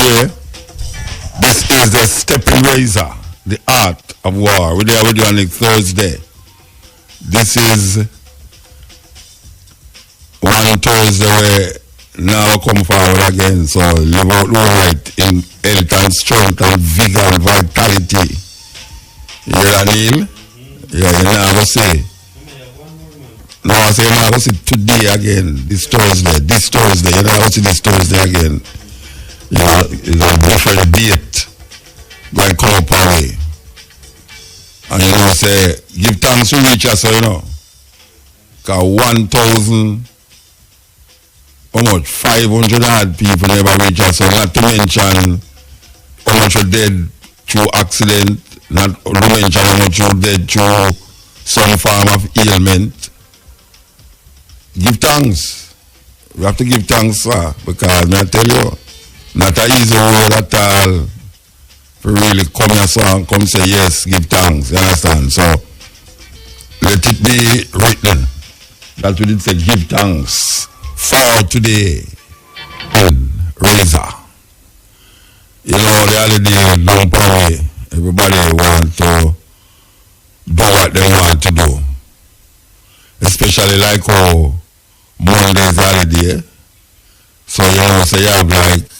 day. This is the STEPPIN razor, the art of war. We're there with you on the Thursday. This is one Thursday where now come forward again. So live out right in health and strength and vigor and vitality. You hear that, Neil? Yeah, you know what I say. No, I say now I see today again, this Thursday, you know I see this Thursday again. You know, it's a different date going to come up away. And you know, say, give thanks to reach us, so you know. Because 1,000, how much? 500 odd people never reach us, so not to mention how much are dead through accident, not to mention how much are dead through some form of ailment. Give thanks. We have to give thanks, sir, because I tell you, not an easy way at all to really come here so and come say yes, give thanks, you understand? So let it be written that we did say give thanks for today in razor. You know, the holiday don't away. Everybody want to do what they want to do. Especially like how Monday's holiday. So you know, so you have like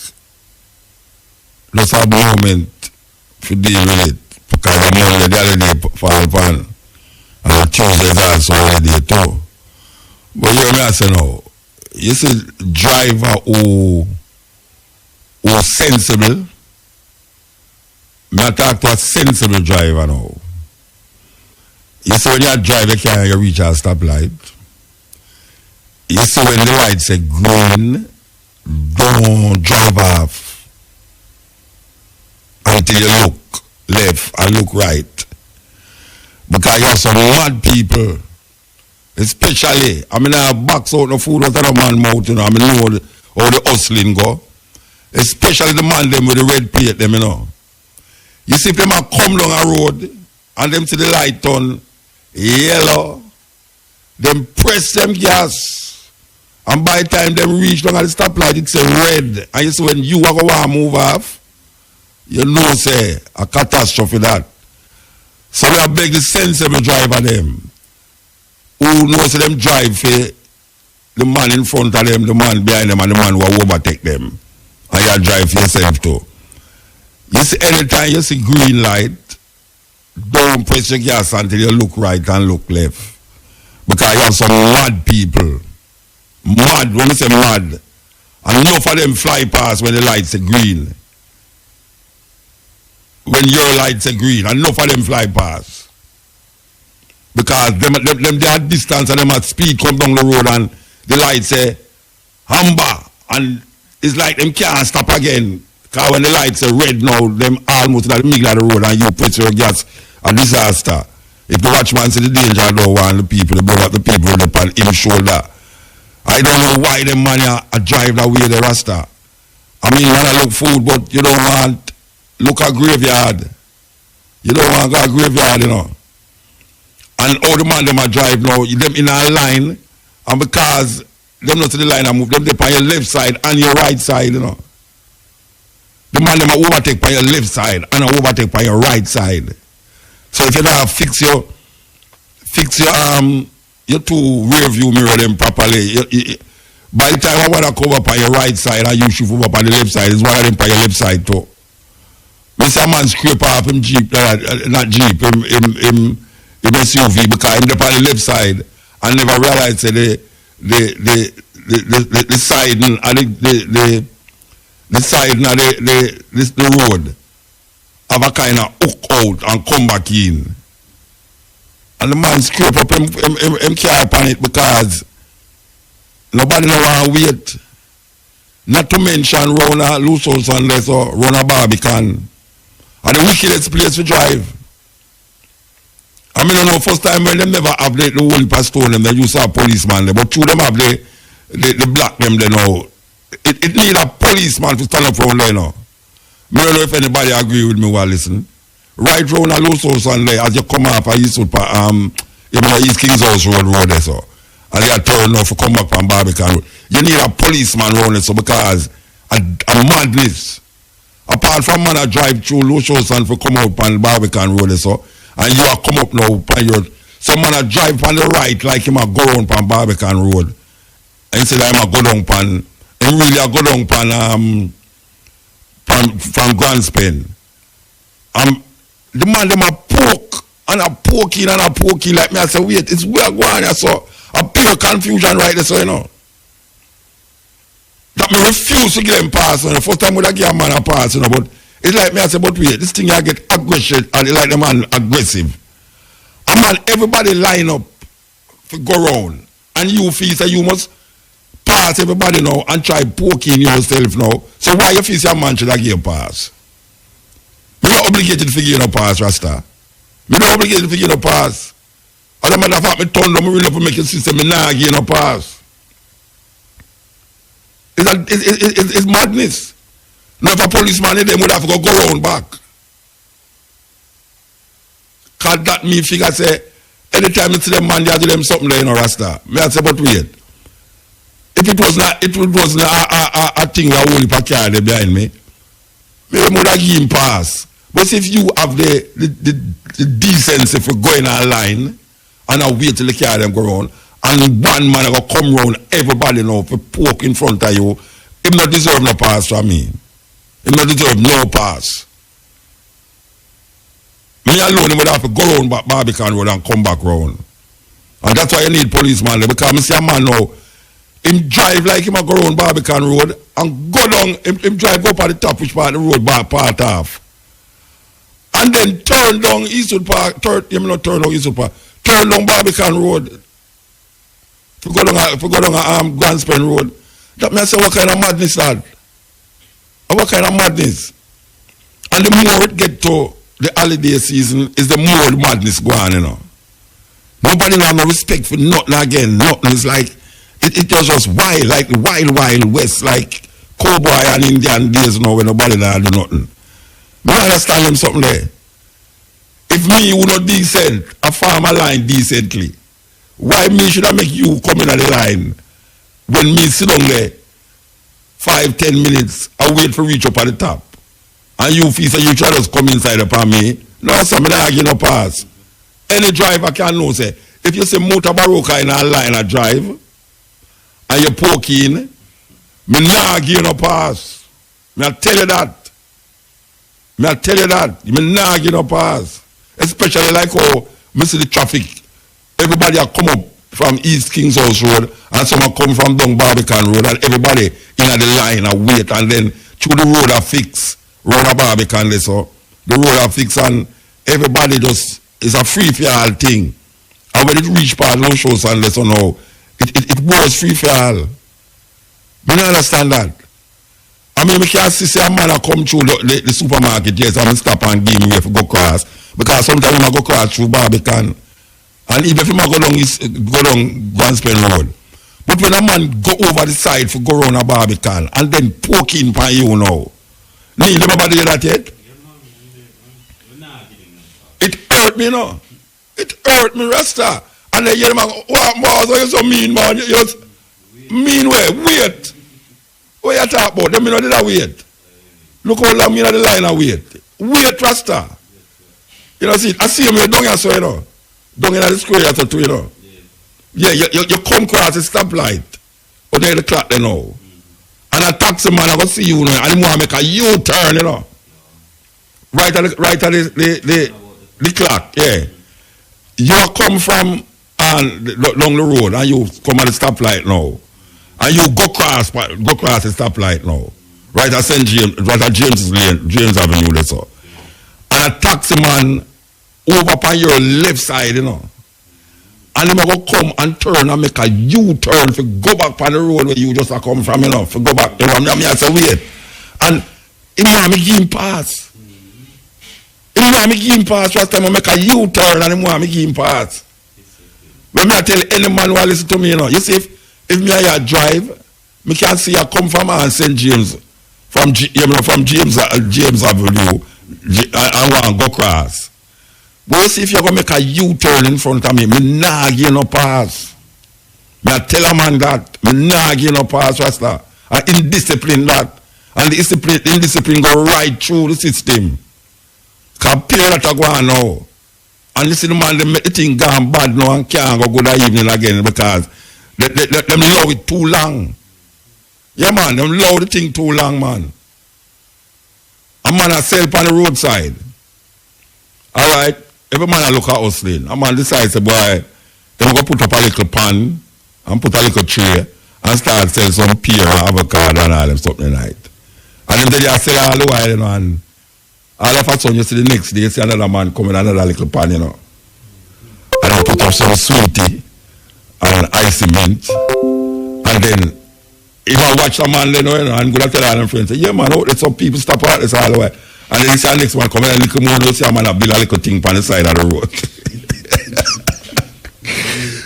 just a moment to deal with it. Because the Monday the holiday fall upon and Tuesday's also holiday too. But you know, I say now, you see driver who sensible. I talk to a sensible driver now. You see when you drive a car you reach a stoplight. You see when the light say green, don't drive off until you look left and look right. Because you have some mad people, especially, I mean I box out the food out of the man mouth, you know, I mean know how the hustling go. Especially the man them with the red plate them, you know. You see if them a come down a road and them see the light on yellow, them press them gas. And by the time them reach down at the stoplight, it's a red. And you see when you are going to move off, you know say a catastrophe that. So we have beg the sensible driver them who knows them drive for the man in front of them, the man behind them, and the man who overtake them. And you drive for yourself too. You see, anytime you see green light, don't press your gas until you look right and look left. Because you have some mad people. Mad, when you say mad. And enough of them fly past when the lights are green. When your lights are green, and enough of them fly past. Because them they at distance and them at speed come down the road and the lights say, Hamba. And it's like them can't stop again. Because when the lights are red now, them almost at the middle of the road and you press your gas, a disaster. If the watchman see the danger, I don't want the people, they blow up the people upon him shoulder. I don't know why them man a drive that way the rasta. I mean, you want to look food, but you don't want look a graveyard. You don't want to go a graveyard, you know. And all the man them a drive now, them in a line, and because them not to the line and move, them they on your left side and your right side, you know. The man them overtake by your left side and overtake by your right side. So if you don't fix your two rear view mirror them properly, by the time I want to cover by your right side and you shift over by the left side, it's one of them by your left side too. Mr. Man scrape off him Jeep, not Jeep, him SUV because him on the left side and never realize the side and the side of the road have a kind of hook out and come back in. And the man scrape up him car upon it because nobody know want to wait. Not to mention run a loose house unless or run a Barbican. And the wickedest place to drive. I mean, I know first time when them never have the whole pastor them, they used to have policeman there, but two them have the black them there now. It need a policeman to stand up from there now. I don't know if anybody agree with me while listening. Right round a loose house and there, as you come up East King's House road there, so. And they are turning off to come back from Barbican Road. You need a policeman round it, so because a madness. apart from man I drive through Lucius and for come out on Barbican Road so, and you are come up now on your, some man I drive on the right like him a go around on Barbican Road. And say I'm a go down pan, and really I go down pan from Grand Spain. The man them a poke and a poking and a poking like me. I say wait, it's where I go on. I saw a pure confusion right there, so you know. That me refuse to give them pass. You know. The first time would I give a man a pass, you know, but it's like me, I say, but wait, this thing I get aggressive and like the man aggressive. A man, everybody line up to go round. And you feel say you must pass everybody now and try poking yourself now. So why you feel say a man should I give a pass? Me not obligated to give a pass, Rasta. Me not obligated to give a pass. As a matter of fact, me turn down, me really to make a system, me not give a pass. It's madness. Now if a policeman in them would have to go round back. Cause that me figure say, anytime you see them man, they do them something there, you know, Rasta. Me I say, but wait. If it was not a thing that only for car there behind me, maybe would have give him pass. But if you have the decency for going online and I wait till the car them go round, and one man go come round, everybody know for poke in front of you, him not deserve no pass from me. Him not deserve no pass. Me alone him would have to go round back Barbican Road and come back round. And that's why you need policeman there, because I see a man now, him drive like him a go round Barbican Road and go down, him drive up at the top which part of the road part off. And then turn down Eastwood Park, turn down Barbican Road. If we go down Grand Spain Road, that means what kind of madness that? What kind of madness? And the more it get to the holiday season, is the more the madness go on, you know. Nobody have no respect for nothing again. Nothing is like, it was just wild, like wild west, like cowboy and Indian days, you know, when nobody do nothing. I understand them something there. If me would not decent, a farmer line decently, why me should I make you come in at the line when me sit down there 5-10 minutes and wait for reach up at the top? And you feel so you try to come inside upon me? No, somebody argue no pass. Any driver can know say, if you say MUTABARUKA in a line a drive and you poke in, me not give no pass. Me I tell you that. Me not give no pass. Especially like how me see the traffic. Everybody are come up from East King's House Road and some are come from down Barbican Road and everybody in the line and wait and then through the road are fixed. Round a Barbican so the road are fixed and everybody just is a free for all thing. And when it reach part no shows and so now it was free for all. Me don't understand that. I mean, we can't see a man come through the supermarket, yes, and stop and give me if go cross. Because sometimes I go cross through Barbican. And even if I go down Grand Spain Road. But when a man go over the side for go around a Barbican and then poke in by you now. Neil, everybody hear that yet? It hurt me, you know. It hurt me, Rasta. And they hear them go, what, Mars, you're so mean, man. You're mean where? Wait. What you talk about? Them know that wait. Look how long me in the line and wait. Wait, Rasta. You know, see, I see him here down here, so you know. Down in the square too, you know. Yeah, you come across the stoplight. But there the clock there now. And a taxi man I go see you now, and he want to make a U-turn, you know. Right at the clock, yeah. You come from along the road and you come at the stoplight now. And you go across the stoplight now. Right at St. James, right at James Avenue, that's all. And a taxi man over on your left side, you know. And them go come and turn and make a U-turn to go back on the road where you just come from, you know, to go back. You know, I say, wait. And he want me give him pass. He want me give him pass. Last time I make a U-turn and he want me give him pass. When I tell any man who listen to me, you know, you see, if me I drive, me can see I come from St. James, from James Avenue, I want to go across. But you see, if you're going to make a U-turn in front of me, me nah give no pass. Me I tell a man that, me nah give no pass, Rasta. I indiscipline that. And the indiscipline go right through the system. Because pay that go on now. And listen, man, they make the thing gone bad now and can't go good evening again because them allow it too long. Yeah, man, them allow the thing too long, man. A man a sell on the roadside. All right, every man a look at hustling. A man decides, boy, them go put up a little pan and put a little tray and start sell some pear, avocado and all them something like. And then they sell all the while, you know, and all of a sudden you see the next day, you see another man coming, another little pan, you know. And they put up some sweetie and icy mint. And then, if I watch a man, you know, and go to tell all them friends, say, yeah, man, oh, there's some people stop out this all the way. And then you see the next one coming, and a little more, you see a man build a little thing on the side of the road.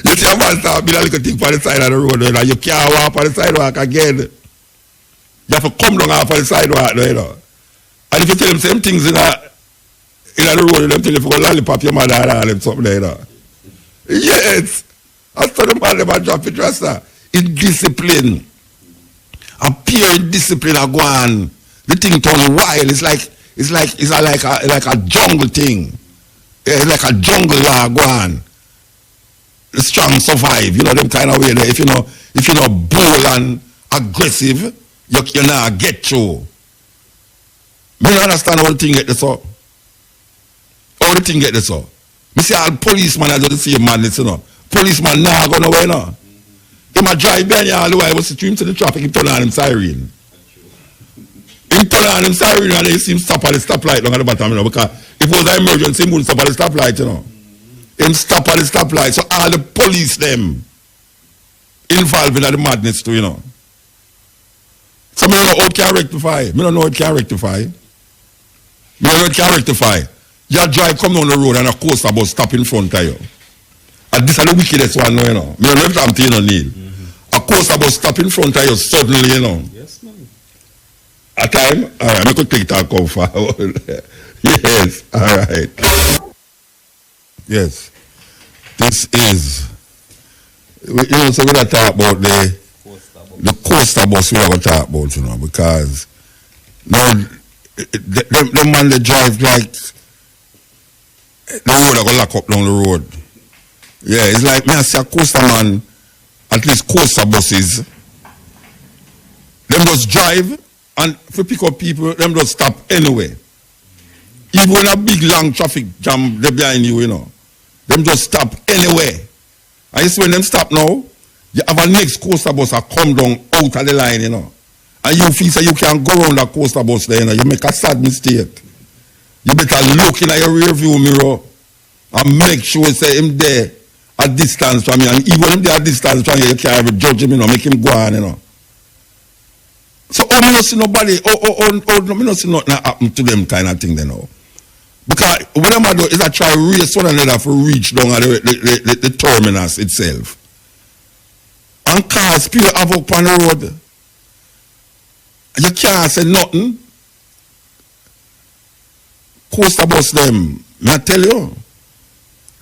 You see a man start build a little thing on the side of the road, and you can't walk on the sidewalk again. You have to come down off of the sidewalk, you know. And if you tell them same things in the road, them tell you if you go lollipop your mother and all them something like that. Yes. That's what the man them drop it just that. Indiscipline. A pure indiscipline are go on. The thing turn wild. It's like a jungle thing. It's like a jungle law go on. The strong survive. You know them kind of way there. If you know bold and aggressive, you not get through. Me don't understand how the thing get this up. How the thing get this up. Me see all policemen are just the same madness, you know. Policeman now go nowhere, no. He might drive behind you all the way, but see him to the traffic, he turn on him siren. He turn on him siren and then you see him stop at the stoplight down at the bottom, you know, because if it was an emergency, he wouldn't stop at the stoplight, you know. Him stop at the stoplight, so all the police them involved in the madness too, you know. So me don't know how it can rectify. Me don't know how it can rectify. Me don't know how it can rectify. Your drive come down the road and a coaster bus stop in front of you. And this is the wickedest one now, you know. Me don't know if I'm telling you, Neil. A coaster bus stop in front of you suddenly, you know. Yes, man. A time? Alright, I could take that come forward. Yes, alright. Yes. This is, you know, so we're going to talk about the coaster bus we're going to talk about, you know, because now, the man they drive like, the road are going to lock up down the road. Yeah, it's like me I see a coaster man, at least coaster buses, them just drive and for pick up people, them just stop anyway. Even when a big long traffic jam they behind you, you know, them just stop anyway. And you see when them stop now, you have a next coaster bus that come down out of the line, you know. And you feel so you can't go around that coaster bus there, you know. You make a sad mistake. You better look in your rear view mirror and make sure say him there at distance from you. And even if they are distance from you, you can't even judge him, you know, make him go on, you know. So I don't see nobody, I don't see nothing happen to them kind of thing, you know. Because what I'm do is I try to race one another for reach down at the terminus itself. And cars people have up on the road. You can't say nothing. Coaster bus them, may I tell you.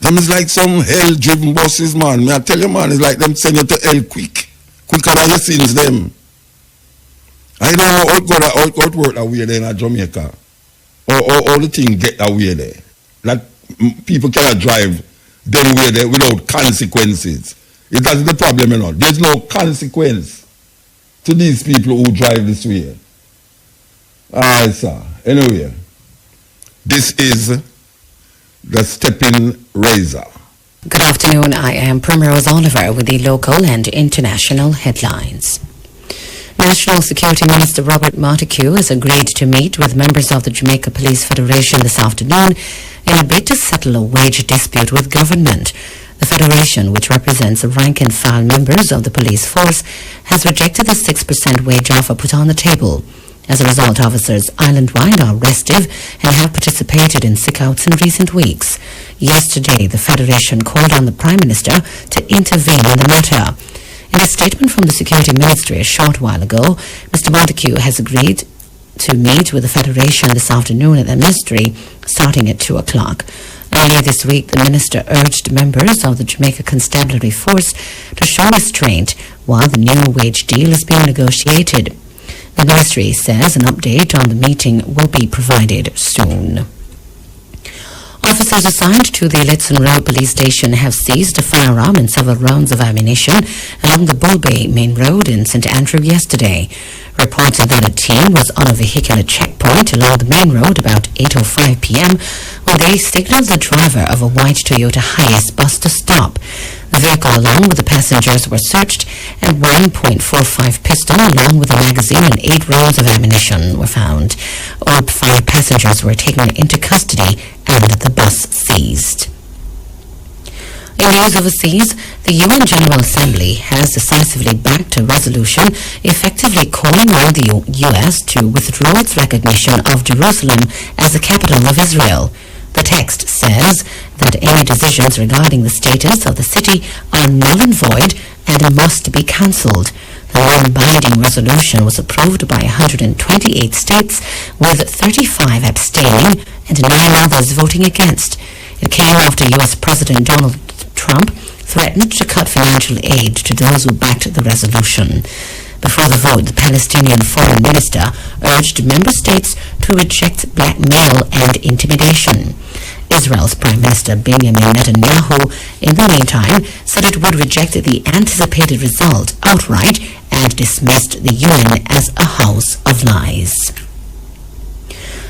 Them is like some hell-driven buses, man. May I tell you, man, it's like them send you to hell quick. Quicker than you seen them. I don't know how it work that way there in Jamaica. All the things get that way there. That people cannot drive them way there without consequences. That's the problem, you know. There's no consequence to these people who drive this way. Alright, sir. Anyway, this is the Steppin Razor. Good afternoon. I am Primrose Oliver with the local and international headlines. National Security Minister Robert Montague has agreed to meet with members of the Jamaica Police Federation this afternoon in a bid to settle a wage dispute with government. The Federation, which represents the rank-and-file members of the police force, has rejected the 6% wage offer put on the table. As a result, officers island-wide are restive and have participated in sick-outs in recent weeks. Yesterday, the Federation called on the Prime Minister to intervene in the matter. In a statement from the Security Ministry a short while ago, Mr. Montague has agreed to meet with the Federation this afternoon at the Ministry, starting at 2 o'clock. Earlier this week, the Minister urged members of the Jamaica Constabulary Force to show restraint while the new wage deal is being negotiated. The ministry says an update on the meeting will be provided soon. Officers assigned to the Letson Road police station have seized a firearm and several rounds of ammunition along the Bull Bay main road in St Andrew yesterday. Reports that a team was on a vehicular checkpoint along the main road about 8:05 p.m. when they signaled the driver of a white Toyota Hiace bus to stop. The vehicle along with the passengers were searched and 1.45 pistol along with a magazine and 8 rounds of ammunition were found. All 5 passengers were taken into custody and the bus seized. In news overseas, the UN General Assembly has decisively backed a resolution effectively calling on the U.S. to withdraw its recognition of Jerusalem as the capital of Israel. The text says that any decisions regarding the status of the city are null and void and must be cancelled. The non-binding resolution was approved by 128 states, with 35 abstaining and 9 others voting against. It came after U.S. President Donald Trump threatened to cut financial aid to those who backed the resolution. Before the vote, the Palestinian foreign minister urged member states to reject blackmail and intimidation. Israel's Prime Minister Benjamin Netanyahu, in the meantime, said it would reject the anticipated result outright and dismissed the UN as a house of lies.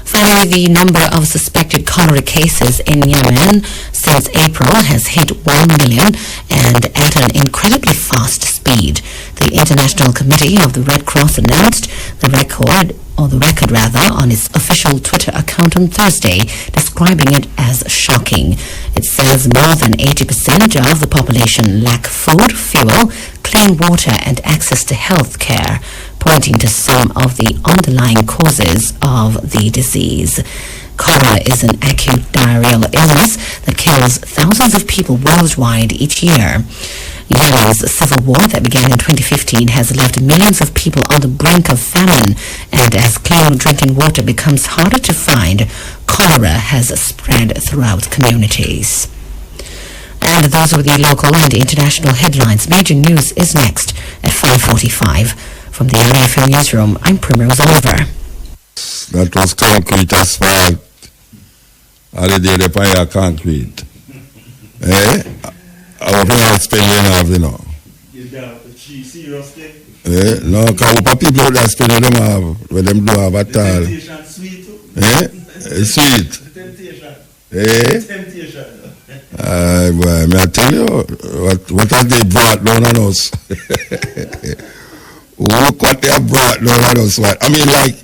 Finally, the number of suspected cholera cases in Yemen since April has hit 1 million and at an incredibly fast speed. The International Committee of the Red Cross announced the record on its official Twitter account on Thursday, describing it as shocking. It says more than 80% of the population lack food, fuel, clean water and access to health care, pointing to some of the underlying causes of the disease. Cholera is an acute diarrheal illness that kills thousands of people worldwide each year. Yemen's civil war that began in 2015 has left millions of people on the brink of famine, and as clean drinking water becomes harder to find, cholera has spread throughout communities. And those were the local and international headlines. Major news is next at 5:45. From the RFM newsroom, I'm Primrose Oliver. That was concrete asphalt. Holiday the fire concrete. Our parents spending off, you know. Serious thing? No, because people out there spending them have, where them do have at all. Temptation sweet too. It's sweet. Temptation. Temptation. Boy, may I tell you, what have they brought down on us? Look what they have brought down on us. I mean, like,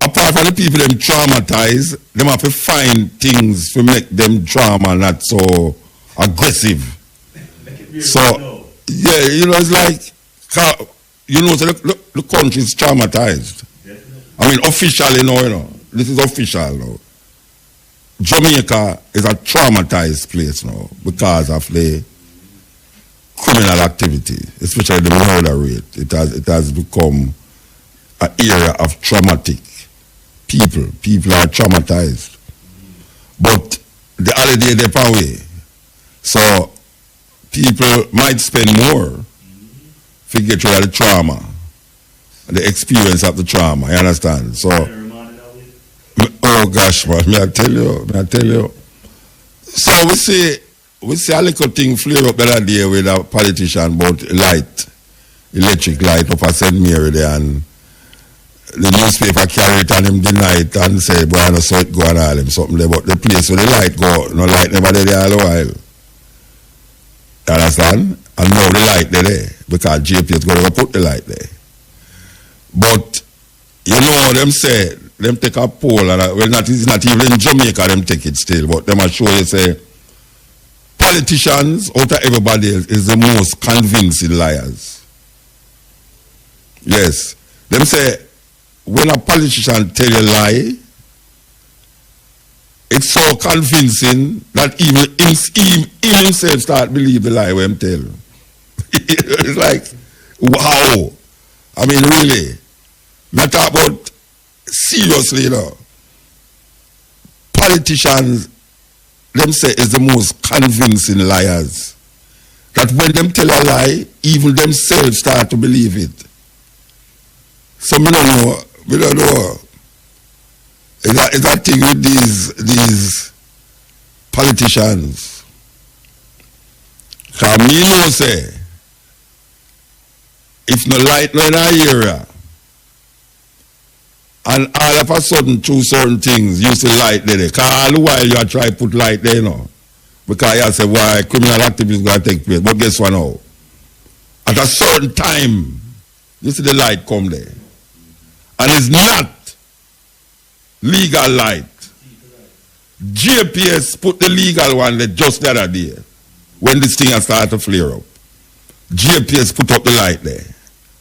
apart from the people them traumatized, them have to find things to make them trauma not so aggressive. So, yeah, you know, it's like, you know, so the country is traumatized. I mean, officially now, you know, this is official now. Jamaica is a traumatized place now because of the criminal activity, especially the murder rate. It has become an area of traumatic people. People are traumatized. But the holiday they far away. So people might spend more to get rid of the trauma, the experience of the trauma, you understand? So, oh gosh, man, may I tell you. So we see a little thing flare up the other day with a politician about electric light up at St. Mary there, and the newspaper carry it and him deny it and say, boy, I know so it go and all him something there, but the place where the light go, no light never there all the while. You understand? And now the light there because JP is going to put the light there. But you know them say, them take a poll, and well, it's not even in Jamaica them take it still, but them are show you say politicians out of everybody else is the most convincing liars. Yes. Them say when a politician tell you a lie, it's so convincing that even himself start believe the lie when him tell. It's like, wow. I mean, really. Not talk about seriously, you know. Politicians, them say, is the most convincing liars. That when them tell a lie, even themselves start to believe it. So we don't know. It's that thing with these politicians. Cause me know say, if no light no in our area, and all of a sudden through certain things you see light there. Cause all the while you are trying to put light there, because you say why criminal activity is going to take place. But guess what now? At a certain time, you see the light come there. And it's not legal light. JPS put the legal one there just the other day when this thing has started to flare up. JPS put up the light there.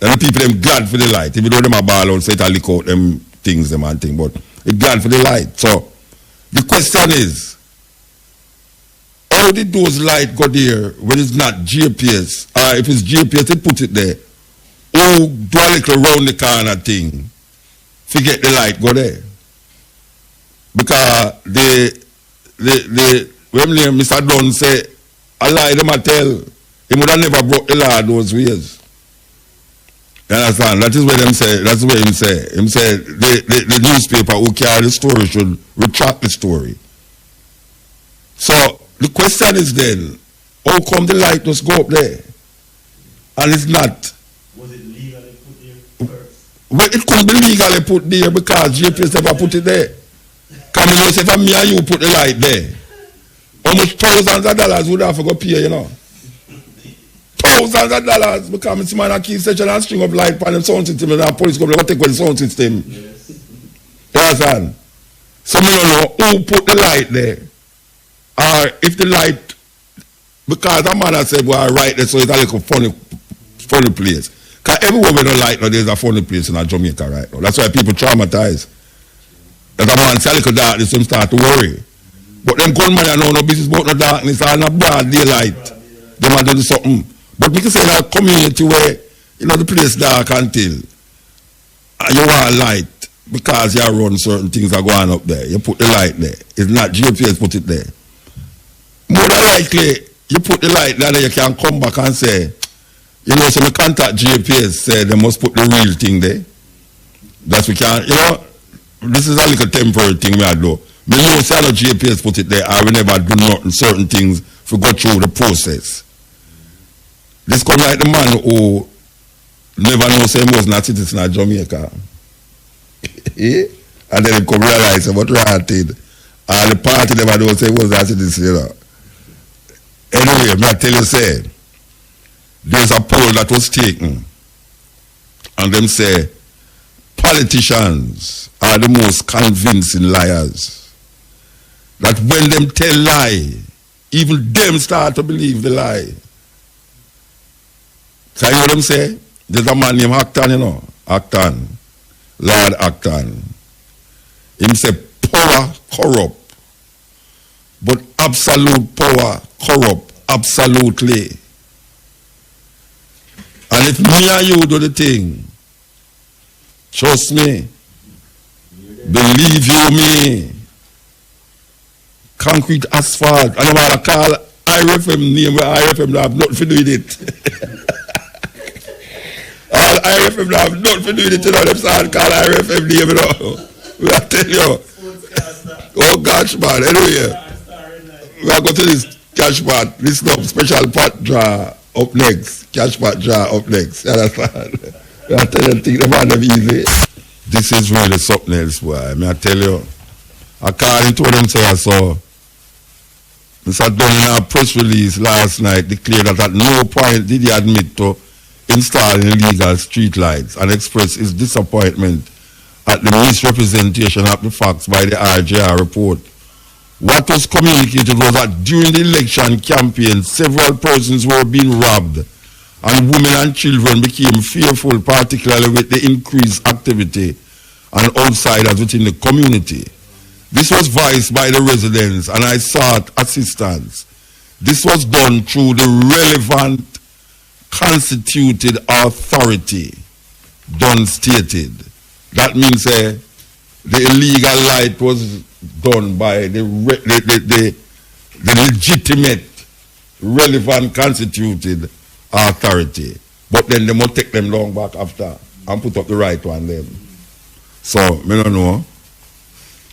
And the people them glad for the light. Even though them are ball out, say it a lick out them things, them and thing, but it glad for the light. So the question is, how did those light go there when it's not GPS? Or if it's GPS, they put it there. Who do a little round the corner thing? Forget the light go there. Because when Mr. Dunn say, a lie them a tell, he would have never broke the law those ways. You understand? That is what him say. That's what him say. Him say the newspaper who carry the story should retract the story. So the question is then, how come the light just go up there? And it's not. Was it legally put there first? Well, it could be legally put there because JPS never put it there. Can you say for me and you put the light there? Almost thousands of dollars would have to go pay, Thousands of dollars because it's man a key station and string of light on the sound system and the police come to take away the sound system. Yes. You understand? So me don't know who put the light there. Or if the light, because a man has said, well, right there, so it's a little funny place. Because everywhere we don't light now, there's a funny place in Jamaica right now. That's why people traumatize. That a man say a little darkness, them start to worry. But them gunmen are no business about no darkness or no broad daylight. They might do something. But we can say that community where, the place dark until you want light because you run certain things are going up there. You put the light there. It's not GPS put it there. More than likely, you put the light there, you can come back and say, so we contact GPS, say they must put the real thing there. That we can, this is a little temporary thing we do. We know say no GPS put it there, or we never do nothing, certain things to go through the process. This come like the man who never know say he was not citizen of Jamaica. And then he come realize what granted. And the party never know say he was not citizen, Anyway, I tell you say, there's a poll that was taken, and them say, politicians are the most convincing liars. That when them tell lie, even them start to believe the lie. So you know what them say? There's a man named Acton, Acton, Lord Acton. Him say power corrupt, but absolute power corrupt, absolutely. And if me and you do the thing, trust me, believe you me, concrete asphalt, and I want to call IRFM name where IRFM don't have nothing to do with it. All IRFM don't have nothing to do with it, them start call IRFM name, I tell you. Oh gosh, man, anyway. We are going to this cash pot, this special pot draw up next. Cash pot draw up next. You understand? I tell you, think the man them easy. This is really something else, boy. I tell you. According to what them say, I saw Mr. Dunn in a press release last night declared that at no point did he admit to installing illegal street lights and expressed his disappointment at the misrepresentation of the facts by the RJR report. What was communicated was that during the election campaign, several persons were being robbed and women and children became fearful, particularly with the increased activity and outsiders within the community. This was voiced by the residents and I sought assistance. This was done through the relevant constituted authority, Dunn stated. That means the illegal light was done by the legitimate, relevant constituted authority. But then they must take them long back after. and put up the right one then. So, me don't know.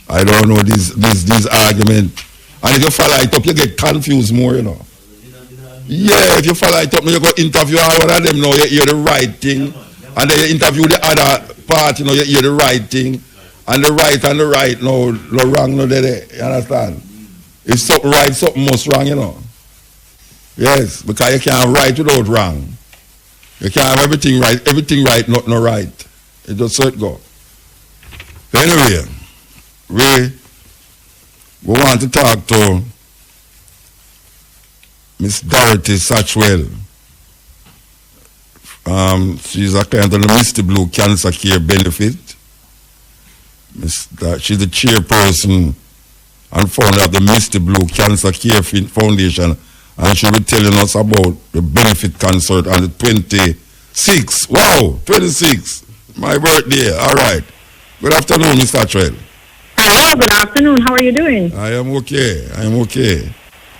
I don't know these arguments. And if you follow it up, you get confused more, you know. Yeah, if you follow it up, you go interview all one of them, now you hear the right thing. And then you interview the other part, you know, you hear the right thing. And the right, no wrong, no there. You understand? If something right, something must wrong, you know. Yes, because you can't write without wrong. You can't have everything right, not no right. It just so it go. Anyway, we want to talk to Miss Dorothy Satchwell. She's a client of the Mr. Blue Cancer Care Benefit. She's the chairperson and founder of the Mr. Blue Cancer Care Foundation, and she'll be telling us about the benefit concert on the 26th. Wow, 26th, my birthday. All right. Good afternoon, Mr. Satchwell. Hello, good afternoon. How are you doing? I am okay.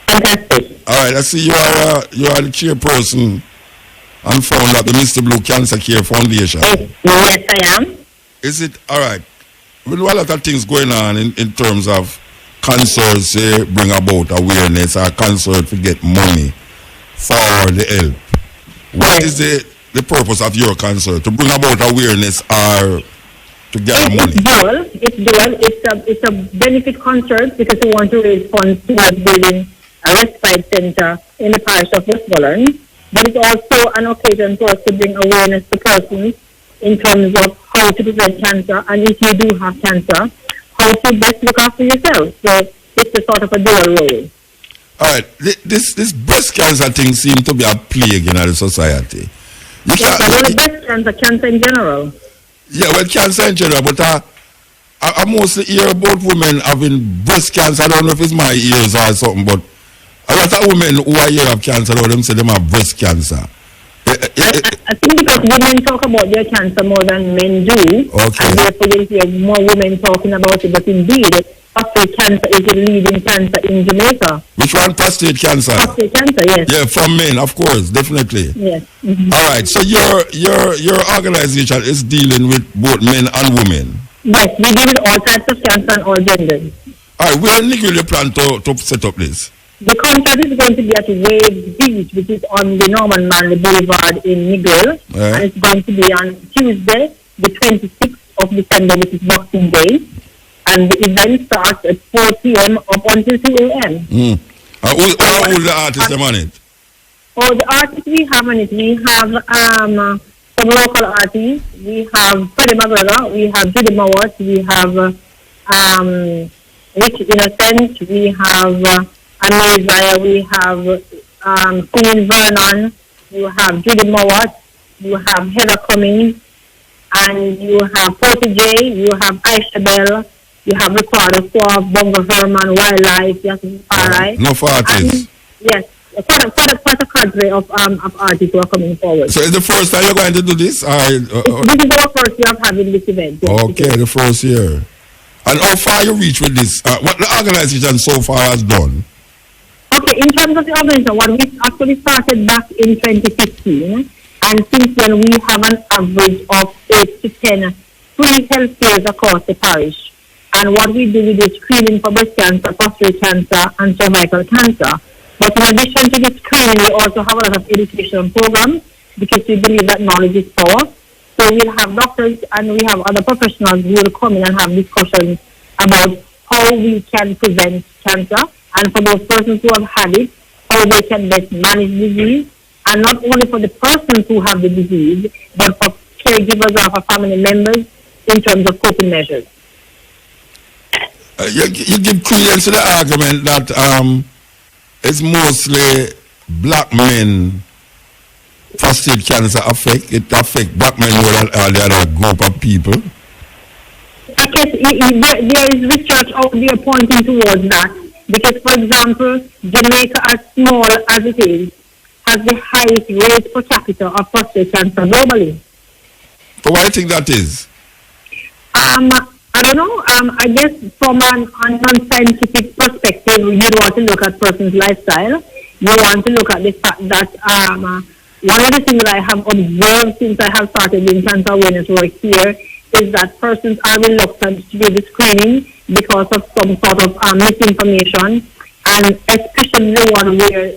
Fantastic. All right, I see you are the chairperson and founder of the Mr. Blue Cancer Care Foundation. Yes, I am. Is it, all right, we know a lot of things going on in terms of concerts bring about awareness, or concerts to get money for the help. What is the purpose of your concert? To bring about awareness or to get money? It's dual. It's a benefit concert because we want to raise funds towards building a respite center in the parish of Westmoreland. But it's also an occasion for us to bring awareness to persons in terms of how to prevent cancer, and if you do have cancer, how to best look after yourself. So it's a sort of a dual role. All right, this breast cancer thing seems to be a plague in our society. Breast cancer in general. Yeah, well, cancer in general, but I mostly hear about women having breast cancer. I don't know if it's my ears or something, but a lot of women who are here have cancer, or them say them have breast cancer. I think because women talk about their cancer more than men do, okay, and therefore you hear more women talking about it. But indeed, prostate cancer is the leading cancer in Jamaica. Which one? Prostate cancer? Prostate cancer, yes. Yeah, from men, of course, definitely. Yes. Mm-hmm. All right, so your organization is dealing with both men and women? Yes, we deal with all types of cancer and all genders. All right, where in Nigel you plan to set up this? The concert is going to be at Waves Beach, which is on the Norman Manley Boulevard in Nigel. And it's going to be on Tuesday, the 26th of December, which is Boxing Day. And the event starts at 4 p.m. up until 2 a.m. Who are the artists on it? Oh, the artists we have on it, we have some local artists. We have Freddie McGregor, we have Judy Mowat, we have Rich Innocent, we have Amazia, we have Queen Vernon, you have Judy Mowat, you have Heather Cummings, and you have Porty J, you have Aisha Bell, you have Ricardo Suave, Bongo Herman, Wildlife, Justin Farai. No artists. Yes, quite a cadre of artists who are coming forward. So is the first time you're going to do this? This is our first year of having this event. Yes, okay, the first year. And how far you reach with this? What the organization so far has done? Okay, in terms of the organization, what we actually started back in 2015, and since then we have an average of 8 to 10 free health fairs across the parish. And what we do, we do screening for breast cancer, prostate cancer, and cervical cancer. But in addition to the screening, we also have a lot of education programs because we believe that knowledge is power. So we'll have doctors and we have other professionals who will come in and have discussions about how we can prevent cancer, and for those persons who have had it, how they can best manage disease, and not only for the persons who have the disease, but for caregivers or for family members in terms of coping measures. You give credence to the argument that it's mostly black men prostate cancer affect black men more than the other group of people. I guess there is research out there pointing towards that. Because, for example, Jamaica, as small as it is, has the highest rate per capita of prostate cancer globally. So why do you think that is? I don't know. I guess from an non-scientific perspective, you want to look at person's lifestyle. You want to look at the fact that one of the things that I have observed since I have started doing cancer awareness work here is that persons are reluctant to do the screening because of some sort of misinformation, and especially the one where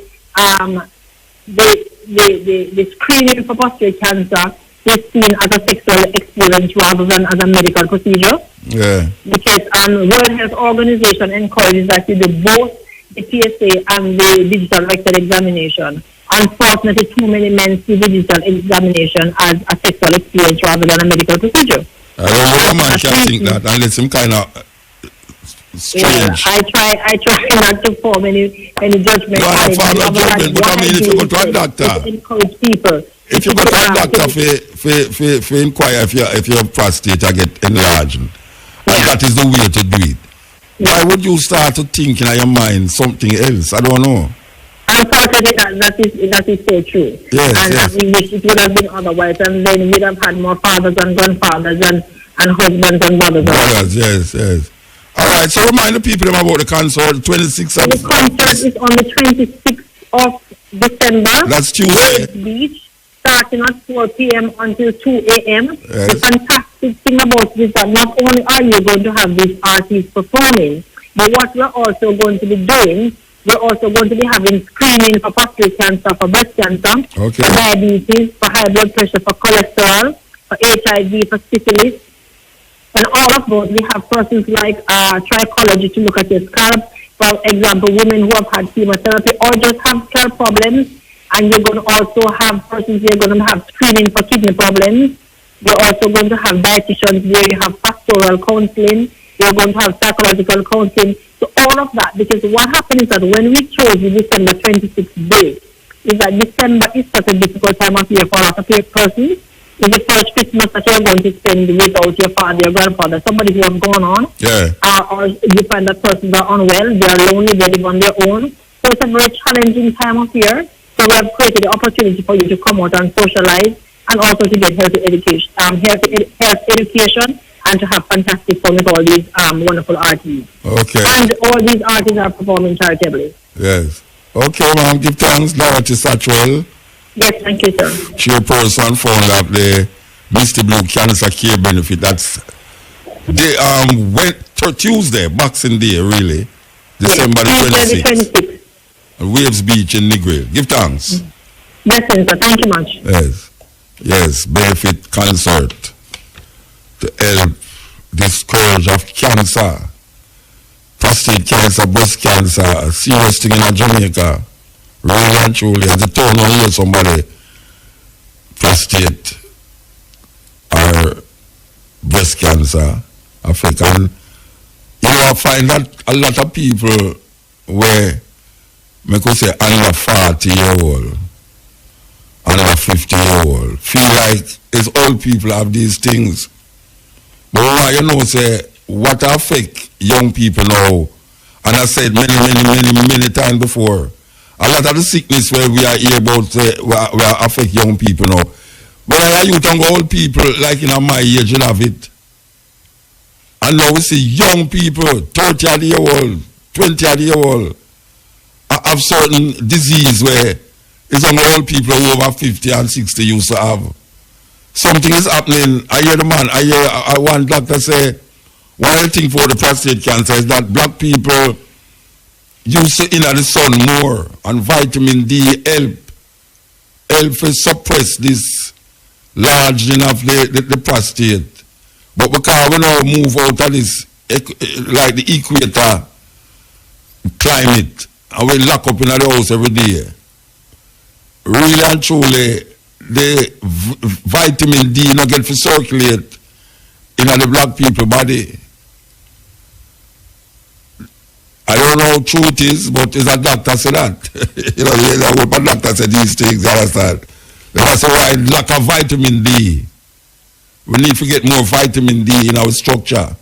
the screening for prostate cancer is seen as a sexual experience rather than as a medical procedure. Yeah. Because World Health Organization encourages that you do both the PSA and the digital rectal examination. Unfortunately, too many men see the digital examination as a sexual experience rather than a medical procedure. I don't know a man can think that unless him kind of strange. Yeah, I try not to form any judgment. No, I form no judgment, but I mean if you go to a doctor, encourage people. if you go to a doctor for inquire if your prostate get enlarged, and that is the way to do it. Why would you start to think in your mind something else? I don't know. Unfortunately, that is so true. Yes, we wish it would have been otherwise, and then we'd have had more fathers and grandfathers and husbands and brothers. Brothers, yes. All right, so remind the people about the concert, 26th of... The concert is on the 26th of December. That's Tuesday. West Beach, starting at 4 p.m. until 2 a.m. Yes. The fantastic thing about this is that not only are you going to have these artists performing, but what we're also going to be doing, we're also going to be having screening for prostate cancer, for breast cancer, for diabetes, for high blood pressure, for cholesterol, for HIV, for syphilis. And all of those, we have persons like trichology to look at your scalp. For example, women who have had chemotherapy or just have scalp problems. And you're going to also have persons, you're going to have screening for kidney problems. You're also going to have dietitians where you have pastoral counseling. You're going to have psychological counseling. So all of that, because what happened is that when we chose the December 26th day, is that December is such a difficult time of year for a lot of persons. It's the first Christmas that you're going to spend without your father, your grandfather, somebody who has gone on. Yeah. Or you find that persons are unwell, they are lonely, they live on their own. So it's a very challenging time of year. So we have created the opportunity for you to come out and socialize and also to get health education and to have fantastic fun with all these wonderful artists. Okay. And all these artists are performing charitably. Yes. Okay, ma'am. Give thanks, Dorothy Satchwell. Yes, thank you, sir. Chairperson, founder of the Mr. Blue Cancer Care Benefit. That's the Tuesday, Boxing Day, really. December the 26th. Waves Beach in Negril. Give thanks. Yes, sir. Thank you much. Yes. Benefit concert to help the scourge of cancer, prostate cancer, breast cancer, a serious thing in Jamaica. Really and truly, as a town on here, somebody prostate or breast cancer African, you will find that a lot of people where I could say under 40-year-old, under 50-year-old, feel like it's old people have these things. But what you know, say, what affect young people now, and I said many times before, a lot of the sickness where we are here about will affect young people now. But I youth and old people, like in my age, you have it. And now we see young people, 30-year-old, 20-year-old, have certain disease where it's only old people who over 50 and 60 used to have. Something is happening. I hear the man, I one doctor say, one of the things for the prostate cancer is that black people use to in the sun more, and vitamin D help to suppress this largening of the prostate. But because we now move out of this, like the equator climate, and we lock up in the house every day, really and truly, the vitamin D not get to circulate in the black people body. I don't know how true it is, but it's a doctor say that. you know what a doctor say these things, you understand? That's why lack of vitamin D. We need to get more vitamin D in our structure.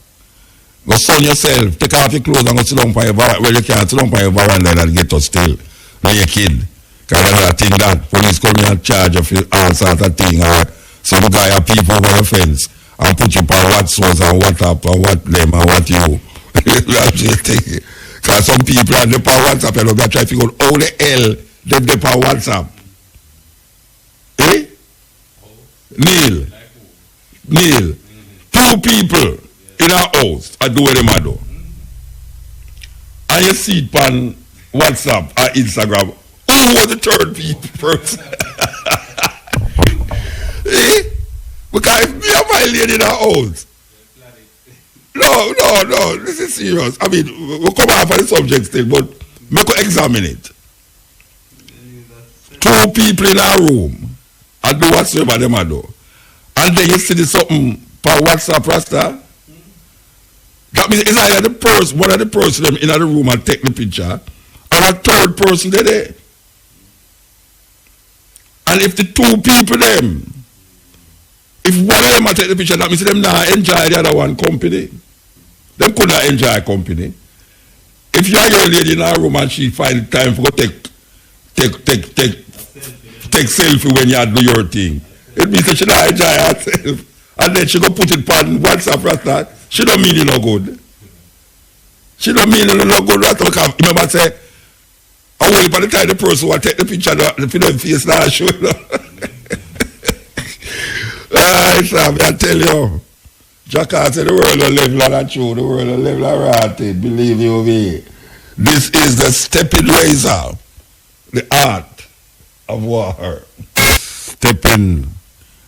Go sun yourself, take off your clothes and go sit down by your veranda. Well, you can't sit down by your veranda and get us still. Now your kid. Because I think that police come in and charge of all sorts of things. Or some guy have people over the fence and put you on what source and what up and what them and what you. Because some people are on WhatsApp and they're trying to figure out how the hell they're on WhatsApp. Neil, two people in a house are doing them a do. And you see it on WhatsApp or Instagram. Who was the third person? Because if me and my lady in a house. No, this is serious. I mean, we'll come out for the subject still, but we could examine it. Two people in a room and do whatsoever them a do. And then you see the something per WhatsApp Rasta. That means it's either the person, one of the person them in the room and take the picture, and a third person there. And if the two people them, if one of them take the picture, that means them not enjoy the other one company. Them could not enjoy company. If you are your lady in a room and she find time for take selfie when you do your thing, it means that she not enjoy herself. And then she go put it on WhatsApp Rasta. She don't mean it no good. She don't mean it no good. Because remember say, I wait by the time the person will take the picture, the film face now show. I tell you, Jacka said the world will level on that true, the world will level on rotted, believe you me. This is the stepping razor, the art of war. Stepping,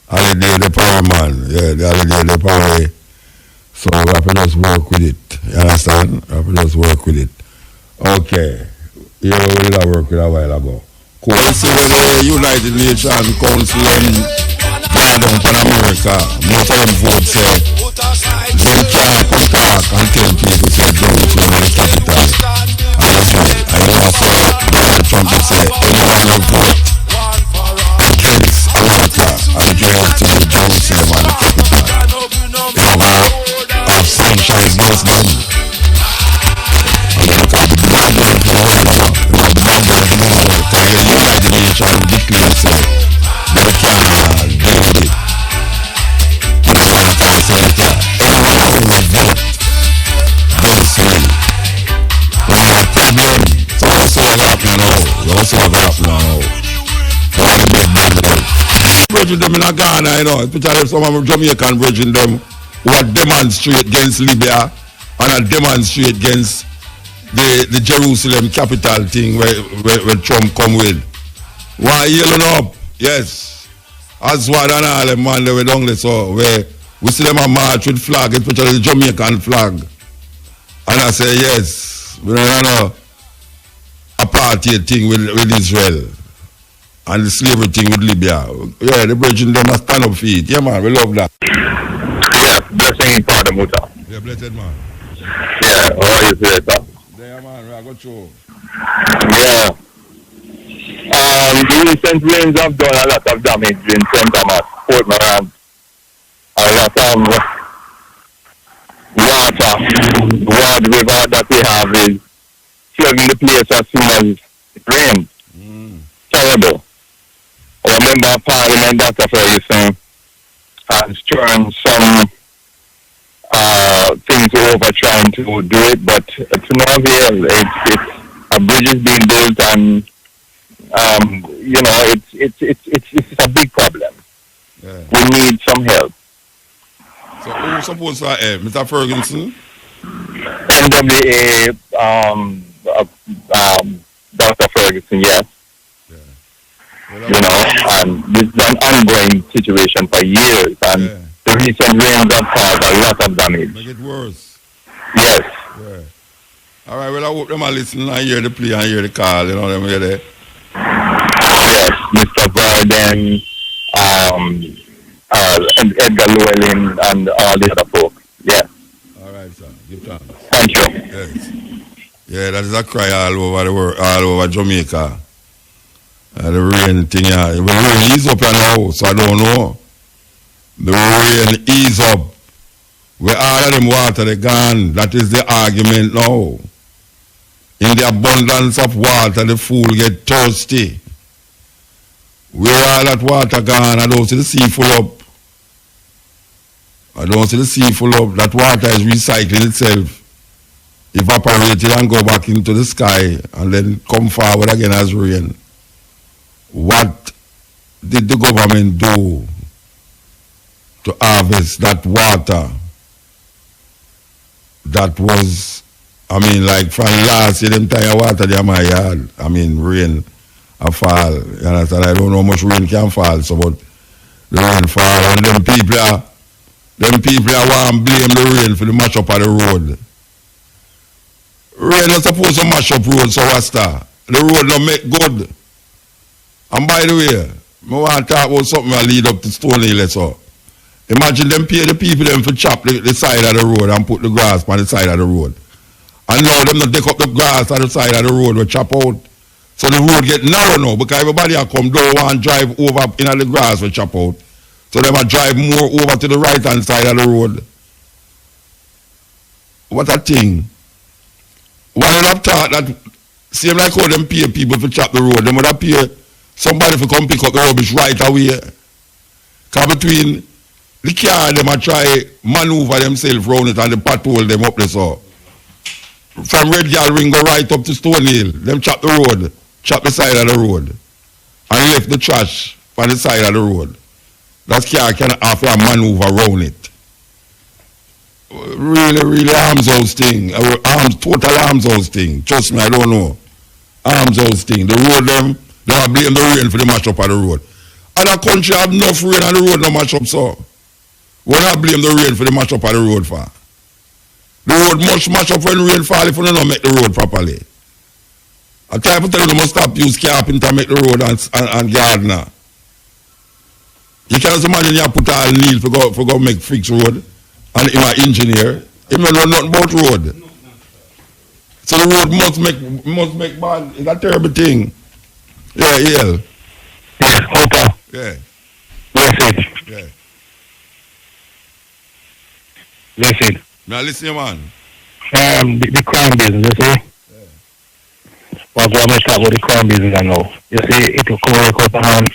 holiday the power man, yeah, the holiday the power. So we have to just work with it, you understand? We have to just work with it. Okay, you will work with a while ago. Cool. See where the United Nations Council down in America, most of them vote say they can't come back and tell people say don't in the capital. And that's right. I want to say Donald Trump will say anyone who vote against America and against Jerusalem and the capital, they have sanctions against them. And look at the blood of the United Nations declares say they can't deal with it. Bridging them in Ghana, you know, especially some of Jamaican bridging them who are demonstrate against Libya and demonstrate against the Jerusalem capital thing where Trump come with. Why yelling up? Yes. As one and all them man they were down there, so where we see them a march with flag, especially the Jamaican flag. And I say yes, we don't know apartheid thing with Israel and the slavery thing with Libya. Yeah, the bridging them a stand up for it. Yeah man, we love that. Yeah, blessing part of Muta. Yeah, blessed man. Yeah, how are you today, sir? Yeah man, we are good show. Yeah. The recent rains have done a lot of damage in St. Thomas, Fort Morant. A lot of water river that we have is flooding the place as soon as it rains. Terrible. Our member of Parliament, Dr. Ferguson, has turned some things over trying to do it, but to no avail. A bridge is being built and you know, it's a big problem. Yeah. We need some help. So who's supposed to Mr. Ferguson? NWA, Dr. Ferguson, yes. Yeah. Well, you know, and this is an ongoing situation for years, and the recent rains have caused a lot of damage. Make it worse. Yes. Yeah. All right, well, I hope them are listening and hear the plea and hear the call, you know, them hear there. Yes, Mr. Varden, Edgar Llewellyn, and all the other folk. Yeah. All right, sir. Give thanks. Thank you. Yes. Yeah, that is a cry all over the world, all over Jamaica. The rain thing, yeah. The rain is up now, so I don't know. The rain is up. Where all of them water they gone. That is the argument now. In the abundance of water, the fool get thirsty. Where all that water gone, I don't see the sea full up. I don't see the sea full up. That water is recycling itself, evaporated and go back into the sky and then come forward again as rain. What did the government do to harvest that water that was, I mean, like from last year, them entire water there my yard. I mean, rain a fall. You understand? I don't know how much rain can fall, so but the rain fall, and them people are want to blame the rain for the mash up of the road. Rain is supposed to mash up road, so what's that? The road don't make good. And by the way, I want to talk about something that lead up to Stone Hill. So. Imagine them pay the people them for chop the side of the road and put the grass on the side of the road. And now them not take up the grass on the side of the road or chop out. So the road get narrow now because everybody a come down and drive over in the grass or chop out. So them a drive more over to the right hand side of the road. What a thing. Why would have thought that same like how them pay people for chop the road, them would have pay somebody for come pick up the rubbish right away. Because between the car them a try maneuver themselves round it and the patrol them up there so. From Red Girl Ring go right up to Stone Hill. Them chop the road, chop the side of the road. And left the trash on the side of the road. That car can have to maneuver around it. Really arms house thing. Total arms house thing. Trust me, I don't know. Arms house thing. The road them blame the rain for the mash up of the road. Other country have enough rain on the road no mash up so. We not blame the rain for the mash up of the road for. The road must mash up when rain fall if we don't make the road properly. I try to tell you must stop use carpenter to make the road and gardener. You can't imagine you put all Neil for go make fix road and him an engineer. He don't know nothing about road. So the road must make bad. It's a terrible thing. Yeah, yeah. Okay. Yeah. Listen. Yeah. Listen. Now listen, man. The crime business, you see? Yeah. Well, I'm going to talk about the crime business I know. You see, it will come out on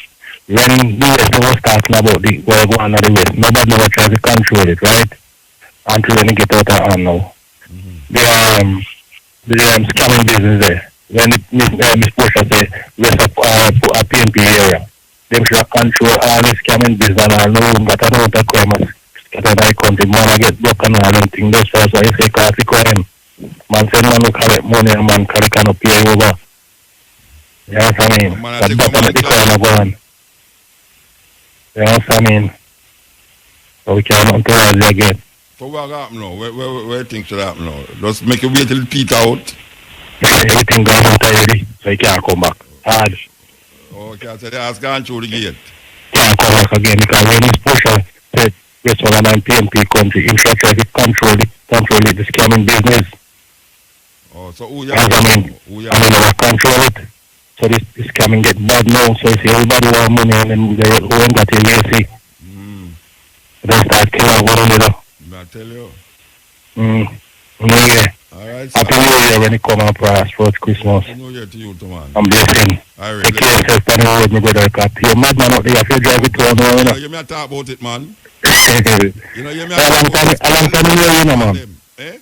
when the West was talking about the what going on the West. Nobody ever tries to control it, right? Until when it get out of hand now. Mm-hmm. The scamming business there. When Miss Portia say West a PNP area, they should control all the scamming business and all no room that I know the crime that I country, man, I get broken and everything. That's why I say, because crime. Man said, man, look collect money and man cannot pay over. You know what I mean? That's the crime going. You know what I mean? So we can't authorize it again. So what happen now? Where things should happen now? Just make it wait till it peak out. Everything goes out already, so you can't come back. Hard. Okay, so they ask gone through the gate. Can't come back again because when this Portia said, yes, when I'm PNP country, him should try to control the scamming business. Oh, so who you control it. So this scamming get bad now. So you see everybody want money and then they won't got it, you see. They start killing one another. I tell you. Yeah. Alright. Happy New Year when it come up for Christmas. Happy New Year to you too, man. I'm blessing. Alright. Take care of yourself on the road, my brother. You're mad man out there. If you drive it to one, you know. You may talk about it, man. You know, you may talk about it. I'm telling you, man. Eh?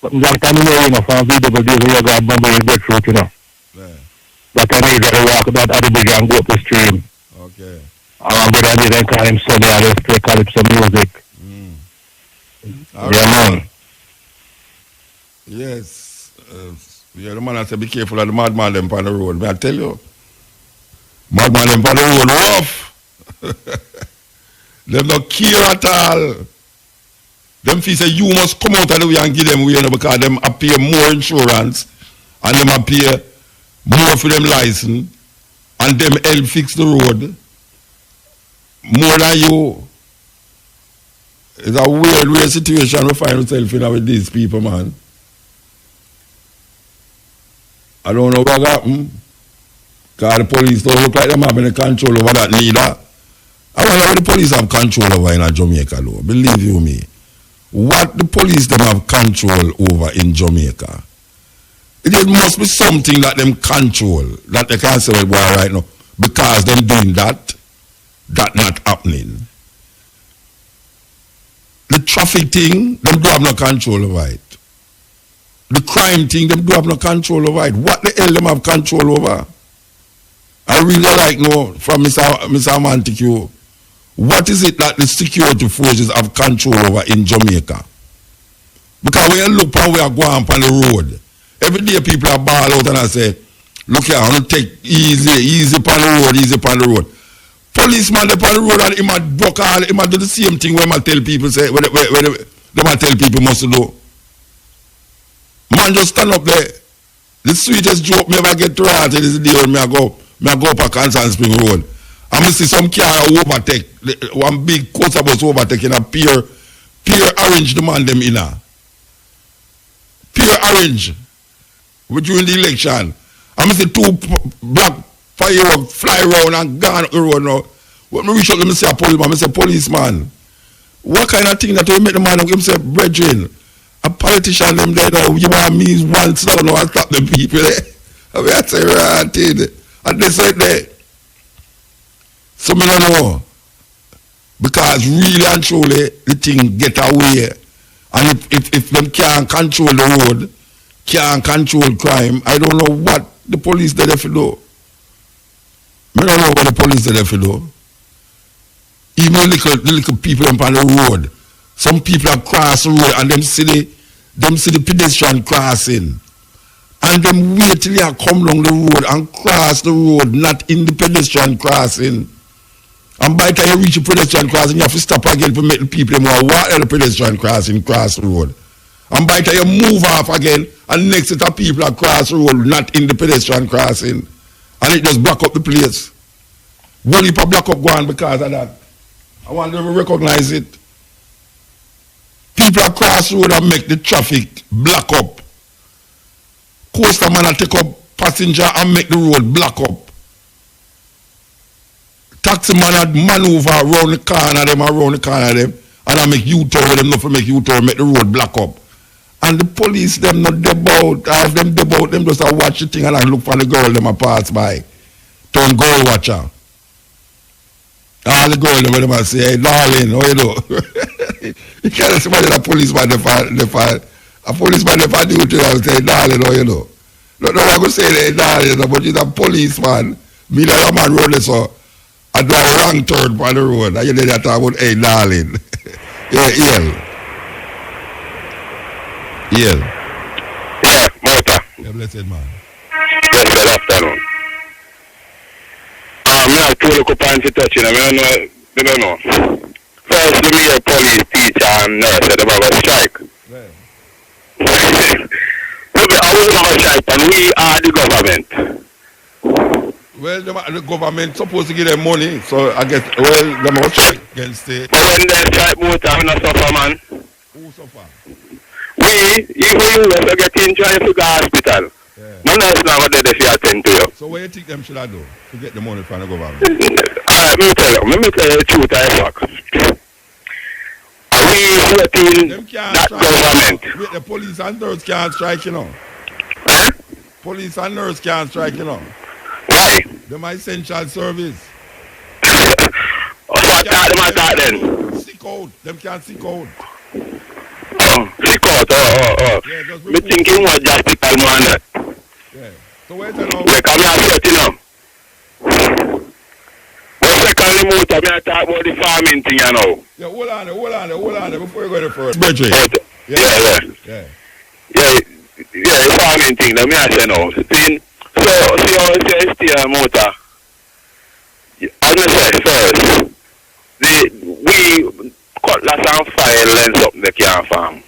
I'm telling you, from VW, you got Bumble with breadfruit, you know. Yeah. But I need to walk that other bridge and go up the stream. Okay. But I didn't call him Sonny. I just play calypso music. All yeah, right. man. Yes. Yeah, the man has to be careful of the madman them on the road. May I tell you? Madman them on the road rough. Them not care at all. Them feel say you must come out of the way and give them way, you know, because them appear more insurance and them appear more for them license and them help fix the road more than you. It's a weird situation we find ourselves in with these people, man. I don't know what happened. Because the police don't look like them having control over that neither. I wonder what the police have control over in Jamaica, though. Believe you me. What the police them have control over in Jamaica. It must be something that them control. That they can't say, well, boy, right now. Because them doing that not happening. The traffic thing, them do have no control over it. The crime thing, them do have no control over it. What the hell them have control over? I really like know from Mr. Montague what is it that the security forces have control over in Jamaica? Because when you look how we are going on the road, every day people are ball out and I say, look here, I'm going to take easy on the road. Policeman up on the road and he might broke all, he might do the same thing when I tell people, say, when they might tell people must do. Man just stand up there. The sweetest joke me ever get to heart is the day when I go up a Constant Spring Road. And I see some car overtake, one big coaster bus overtaking a pure orange demand them in a. Pure orange. During the election. I see two black fireworks fly around and gone the road now. When I reach out, I say a policeman, I say policeman. What kind of thing that will make the man him say, brethren, a politician them there now, you want me once so now I stop the people there. I mean, I say, right, and they say there. So me don't know. Because really and truly, the thing get away. And if them can't control the road, can't control crime, I don't know what the police did if do. I don't know what the police did if do. Even the little people on the road. Some people are cross the road and them see the pedestrian crossing. And them wait till they come along the road and cross the road, not in the pedestrian crossing. And by the time you reach the pedestrian crossing, you have to stop again to make the people more walk at the pedestrian crossing, cross the road. And by the time you move off again, and next set of people across the road, not in the pedestrian crossing. And it just block up the place. One people block up one because of that. I want them to recognize it. People across the road and make the traffic block up. Coaster man take up passenger and make the road block up. Taxi man had maneuver around the corner them, and I make U-turn with them, not for make U-turn, make the road block up. And the police, them not debout, I have them debout, them just watch the thing and I look for the girl, them a pass by. Turn girl watcher. All the girl, them a say, hey, darling, how you do? You can't see the policeman, a policeman, if I do it, I will say, darling, how you do? No, I go say, hey, darling, but it's a policeman. Me that a man road so. I do a wrong turn on the road. And you did that talk about, hey, darling. Yeah. Yeah, Mota. Yeah, blessed man. Yes, good afternoon. Me have two local points to touch, I don't know. First, the mayor, police, teacher, and nurse, they have a strike. Right. I will have a strike, and we are the government. Well, the government supposed to give them money, so I guess, well, they must strike against it. When they strike, Mota, we not suffer, man. Who suffer? We, even you, we get in trying to go to hospital. Yeah. No nurse now there if you attend to you. So what do you think them should I do to get the money from the government? Let me tell you the truth, I fuck. We waiting that government. Wait, the police and nurse can't strike, you know. Police and nurse can't strike, you know. Why? They're my essential service. What that then? Sick out. Them can't sick out. Sick out, Yeah, me thinking what justical man. Yeah. So wait a now. Wait, come here, you know. Secondly, Mota, me talk about the farming thing, you know. Yeah, hold on, before you go to first. Bridget. Yeah. The farming thing, let me ask you now. So, see how it says here, Mota. As I said first, we cutlass and fire lens up the can farm.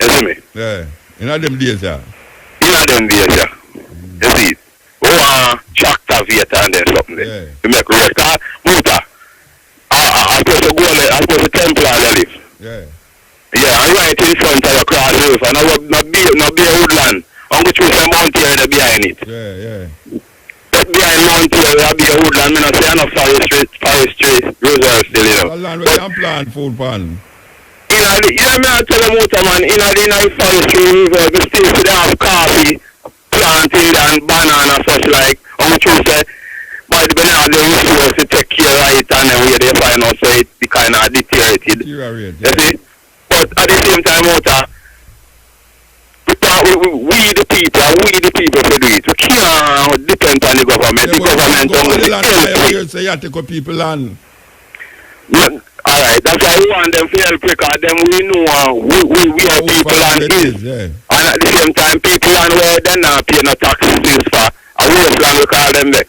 You see me? Yeah. In them days, yeah. In them days, yeah. You see it? Tractor Vieta and then something there. Yeah. You make record, Mota. I supposed to go there, I supposed to temple and live. Yeah. Yeah, I'm right in front of your cross roof, and I will not be woodland. I'm going to choose a mountain behind it. Yeah. That behind mountain, there will be a woodland. I'm not saying enough forestry reserve still, you know. A land where you can plant food pan. Yeah, me I tell you, Mota, man, in the forestry reserve, we still see they have coffee, planting and banana such like. I'm going to choose by the banana, they resource to take care of it, and then where they find out, so it be kind of deteriorated. Yeah. You see? But at the same time, Mota, we the people for do it. We can't depend on the government. Yeah, the government only land. You say you take up people land. Alright, that's why we want them to help because them we know we are people and is. Yeah. And at the same time, people and where they not pay no taxes for a wasteland we call them there.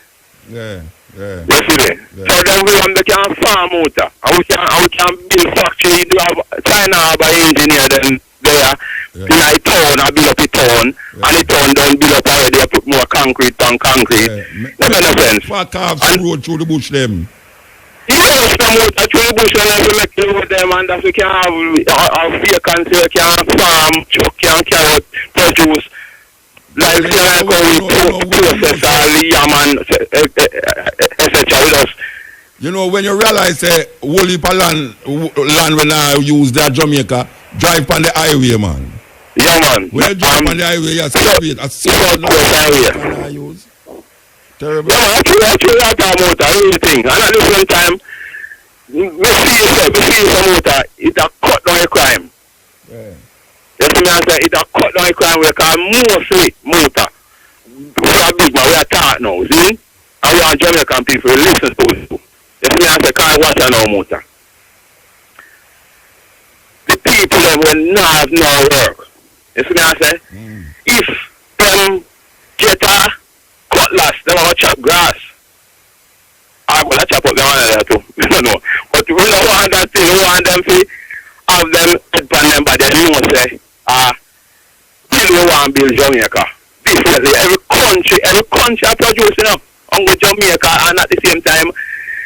Yeah. Yeah. You see there? Yeah. So then we want they can farm out and we can build factory, do have China have an engineer then there. Yeah. In a town, I build up a town, and the town don't build up already, I put more concrete on concrete. That makes no sense. Fuck off the road through the bush them. Yes, some out through the bush and we make the road them and that we can have a vacancy, we can farm, truck, can carry out produce. Like, how we process all the yam and etc. with us. You know, when you realize whole heap of land when I use that Jamaica, drive on the highway, man. Yeah, man. When you drive on the highway, you see a certain highway. I use. Terrible. Yeah, actually, that motor, everything. And at the same time, we see some motor, it's a cut down a crime. Yeah. You see me, I say, it's a cut down a crime because mostly motor, we are big man, we are taught now, see? And we are Jamaican people, we listen to it. You see me, I say, can't watch no motor. The people that will not have no work. You see me, I say, if them get a cutlass, they will chop grass. I'm going to chop up them on there too. I don't know. But we don't want that thing. We want them to have them head on them, but they don't say, we want to build Jamaica. Definitely, every country are producing up on Jamaica, and at the same time,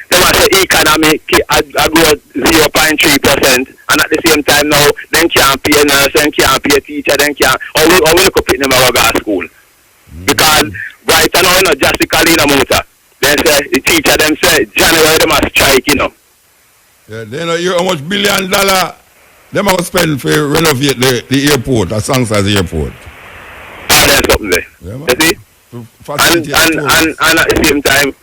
they must say economy I grow 0.3%, and at the same time now, they can't pay nurse, they can't pay teacher, they can't, or we look up at them at our school. Because right now, you know, drastically in a motor, they say, the teacher them say, January they must strike, you know. Yeah, they know how much $1 billion they must spend for renovate the airport, the Sangsas airport. And there's something there. Yeah, you see? And at the same time,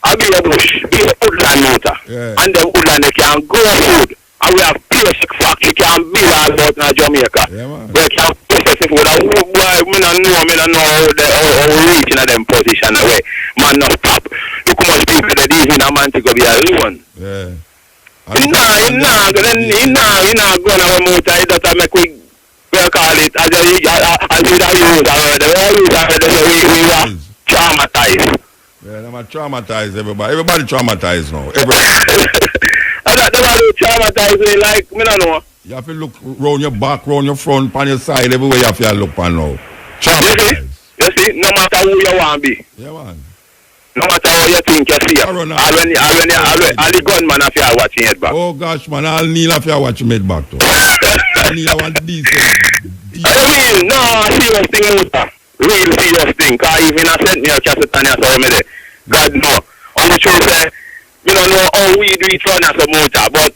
I be a bush, be a woodland motor. Yeah. And them woodland they can grow food. And we have basic factory can build all out in Jamaica. Yeah, man. We can process the food. And we don't know how we reach in them position away. Man, no stop. Look how much people that even a man to go be a one. Yeah. He not going to motor. He doesn't make we call it as a use we were traumatized. Yeah, they might traumatize everybody. Everybody traumatized now. Everybody. I got them traumatized me like, me don't know. You have to look round your back, round your front, on your side, everywhere you have to look on now. Traumatized. You see, no matter who you want to be. Yeah, man. No matter how you think you see it. All the gunman have you watching it back. Oh gosh, man, I'll kneel if you watch me back too. I need one decent. I mean, no, serious thing, Muta. Real serious thing. Because even I sent me a cassette and I saw me there. God no. On the truth, we don't know how we do it run as a motor, but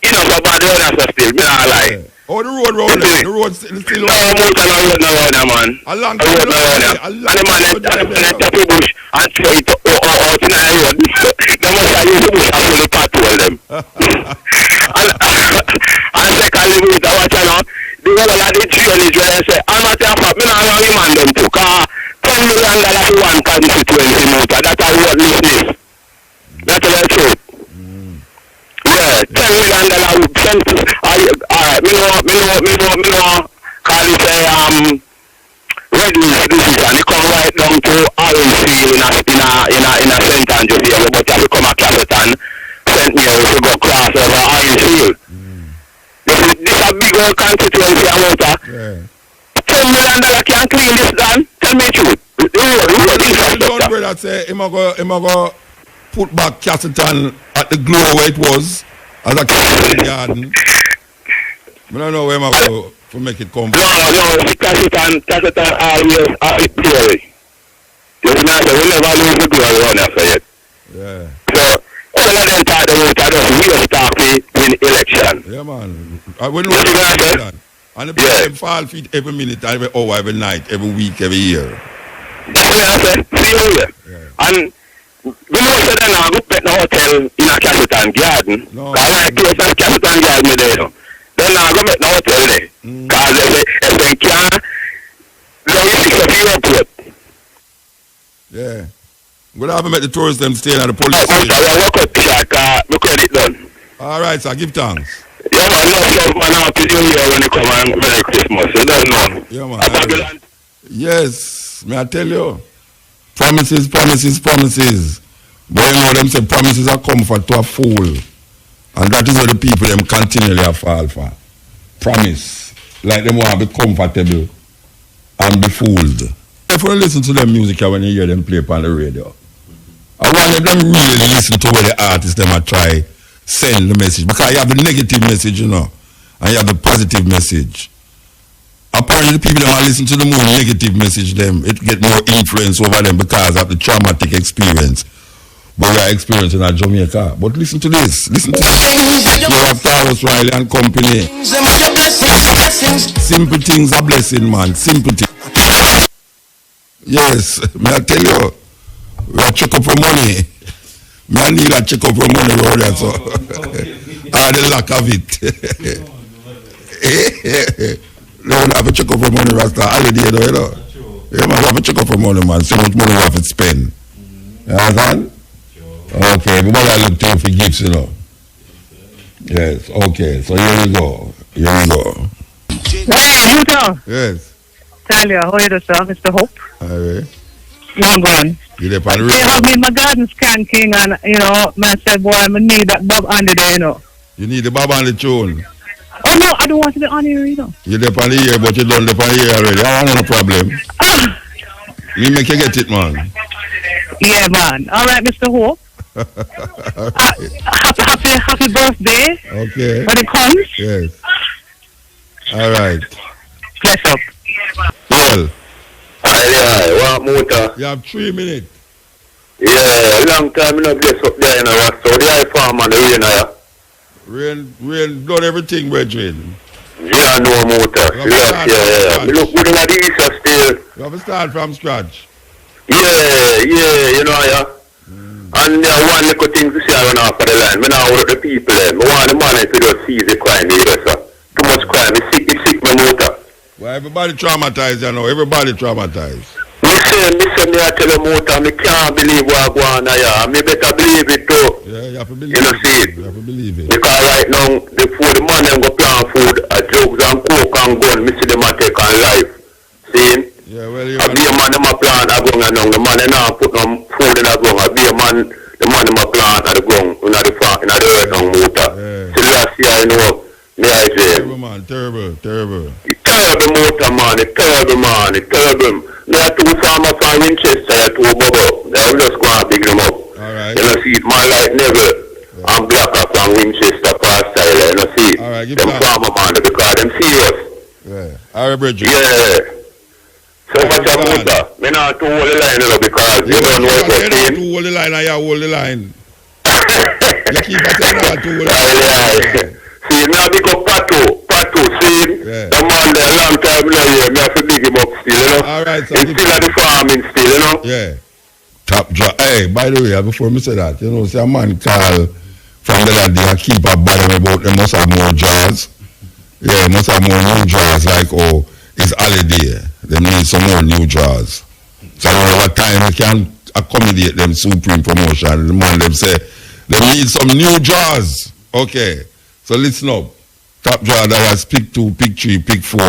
you know, so bad run as a still. Me not lie. Yeah. Oh, the road round there. The road still no, motor no road there, man. A long time. And the man tap the bush and throw it out in the road. They must have used the bush and fully patrol them. And secondly, Muta, watch out now. The whole of the drainage where they say, I'm not a fact, me not know him and them too. Because $10 million for one constituency, Muta. That's a road business. That's the truth. Yeah, $10 million would send to, alright, me know, call it red news decision. It come right down to Orange Field in a St. Andrews area, but if you come a Castleton, St. Mary, you go cross over Orange Field. This is a big old constituency, yeah. $10 million can't clean this down. Tell me the truth. The brother say, him go put back Castleton at the glow where it was, as a Castleton garden. I don't know where I'm going to make it come. No, Castleton always glory. You know, we never lose the glory on after it. Yeah. So, all of them talk about we start win election. Yeah, man. We know that. And the people fall feet every minute, every hour, every night, every week, every year. Yeah. And we know that they now go pet the hotel in a Castleton garden. No. I like close to Castleton garden there. Then now go pet the hotel there. Because if they can't, they will fix up the airport. Yeah. Good have met the tourists them staying at the police I'm station. sorry, I work out the shot, my credit done. All right, sir. Give thanks. Yeah, man, love, man, happy New Year when you come and Merry Christmas. You don't know. Yeah, man. A Babylon. Yes, may I tell you? Promises, promises, promises. But you know them say promises are comfort to a fool. And that is what the people them continually fall for. Promise. Like them want to be comfortable and be fooled. If you listen to them music when you hear them play on the radio, I want them really listen to where the artists them are try send the message. Because you have the negative message, you know, and you have the positive message. Apparently the people that listen to the more negative message, them it get more influence over them because of the traumatic experience we are experiencing at Jamaica. But listen to this. Listen to this. You have Carlos Riley and company. Simple things are blessing, man. Simple things. Yes, may I tell you, we are check up for money. Me I need a check up for money around there, so the lack of it. No, have a check up for money, Rasta. Holiday, you know. Yeah, man, have a check up for money, man. So much money we have to spend. You understand? Okay, but what I look to for gifts, you know. Yes, okay. So here we go. Here we go. Hey, Muta. Yes. Talia, how are you, sir? Mr. Hope. All right. Long gone. You there on the They have radio? me in my garden scan king and, you know, man said, boy, I need that Bob Andy there, you know. You need the Bob and the tune. Oh, no, I don't want to be on here, you know. You there on the ear, but you done the on the ear already. I want no problem. You make you get it, man. Yeah, man. All right, Mr. Hope. Happy birthday Okay. when it comes. Yes. All right. Bless up. Well, Aye, what Muta? you have 3 minutes. Yeah, long time no bless up there, you know. So the high farm and the rain, Rain done everything, brethren. yeah, no Muta. Yeah. Me look good in the east still. You have to start from scratch. Yeah, you know, yeah. And one little thing to say around off of the line. Me now work the people there. Me want the money to just see the crime here, sir. Too much crime. It's sick, me Muta. Well, everybody traumatized, you know. Everybody traumatized. Me I tell you Muta, me can't believe what I go on here. Me better believe it too. Yeah, you have to believe You know, it. see it. You have to believe it. Because right now, the man them go plan food, drugs and coke and gun, me see them a take on life. See? Yeah, well, you I be a man them a plant a gun and the man them not put no food in a gun. I be a man, the man them a plant at the gun, in the farm, in the earth and motor. Yeah. See last year, you know, me I say, Terrible, man. Terrible. it's terrible motor man, it's terrible man, it's terrible. Me a two farmer from Winchester, I two bubble. They will just go and big them up. All right. You know, see it, man like Neville. And black up from Winchester past style, you know, see it. All right, give Them that. farmer man, because them serious. Yeah. All right, brethren. Yeah. So much of motor. Me not to hold the line, you know, because you don't know You what don't you're hold the line, and you hold the line. You keep on saying that to hold the line. See, me a big up Patu, see? Yeah. The man there, long time now here, me have to big him up still, you know? All right, so He's still at the farming still, you know? Yeah. Top job. Hey, by the way, before me say that, you know, say a man call from the land and keep a bother about them must have more jars. Yeah, must have more new jars, like, oh, it's holiday. They need some more new jars. So I don't know what time we can accommodate them supreme promotion. The man them say, they need some new jars. Okay. So listen up. Top jar that was pick 2, pick 3, pick 4,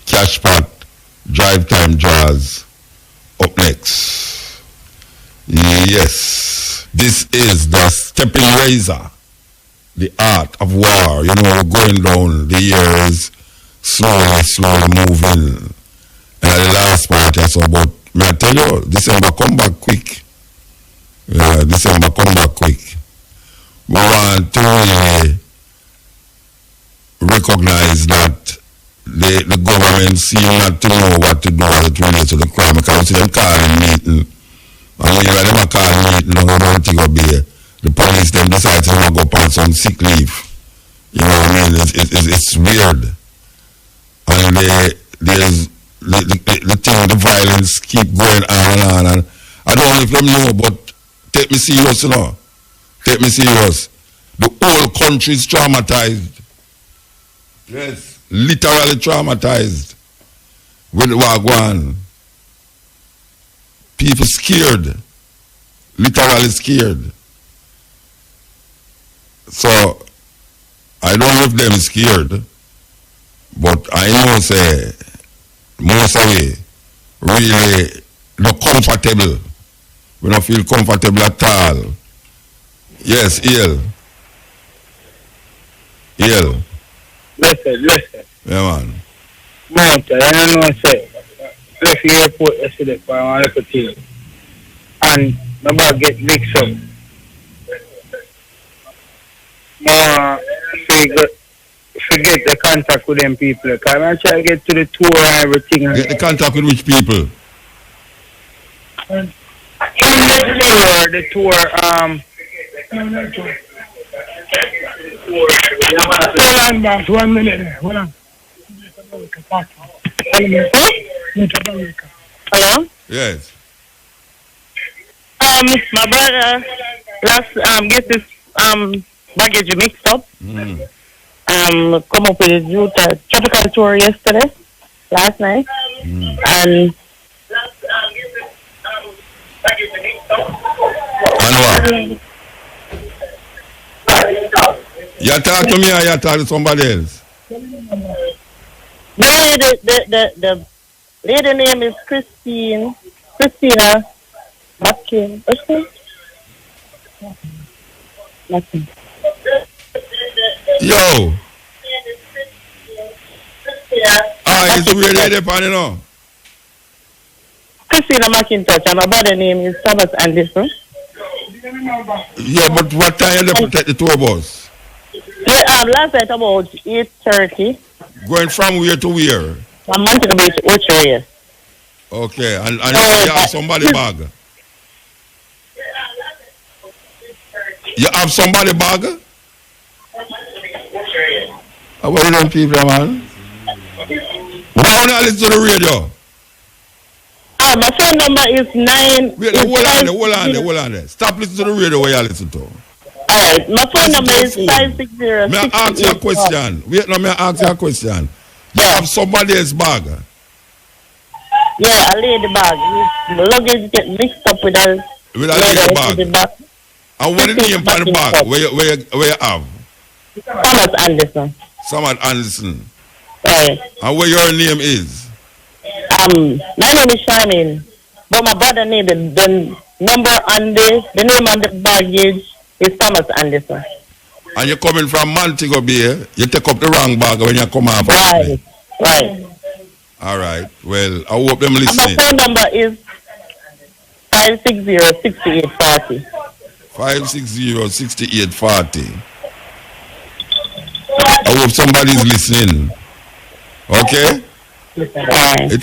cash pot, drive time jars. Up next. Yes. This is the stepping razor. The art of war. You know, going down the years, slowly moving. And the last part I saw, but may I tell you, December come back quick. Yeah, December come back quick. We want to really recognize that the government seem not to know what to do as it relates to the crime. Because you see them calling meeting. And when you let them call meeting, they don't think will be the police then decide to go on some sick leave. You know what I mean? It's weird. And there's the thing, the violence keep going on. And I don't know if them know, but take me serious, you know. Take me serious. The whole country is traumatized. Yes. Literally traumatized with the Wagwan. people scared. Literally scared. So, I don't know if them scared, but I know say, most of it, really not comfortable. We don't feel comfortable at all. Yes, ill. Ill. Listen. Yeah, man. Mount, I don't know, say, left the airport yesterday for one little thing. And my bag get mixed up. Forget the contact with them people. Because I'm trying to get to the tour and everything. Get the contact with which people? The tour, Hold on, boss. 1 minute. Hold on. Hello? Yes. My brother get his baggage mixed up. Come up with his route tropical tour yesterday, last night, and what? You talk to me or you talk to somebody else? no, the lady name is Christina Bakin. What's her name? Yo. It's really depending, you know. Christina McIntosh, and my brother name is Thomas Anderson. Yeah, but what time you take the tour bus? Last night about 8:30. Going from where to where? I'm wanting to be to Ocho. Okay, and you have somebody bag? You have somebody bag? What are them people, man? Why don't you listen to the radio? My phone number is 9. Wait, hold on there. Stop listening to the radio where you listen to. Alright, my phone number is 560. May I ask you a question? Wait, no, may I ask you a question? You have somebody else's bag? Yeah, a lady bag. The luggage get mixed up with a lady bag. And what is the name on the bag? Where you have? Thomas Anderson. Thomas Anderson. Right. And where your name is? My name is Charmaine. But my brother name, the number on the name on the baggage is Thomas Anderson. And you're coming from Montego Bay, you take up the wrong bag when you come off. Right. All right. Well, I hope them listening. And my phone number is 560-6840. 560-6840. I hope somebody's listening. Okay? It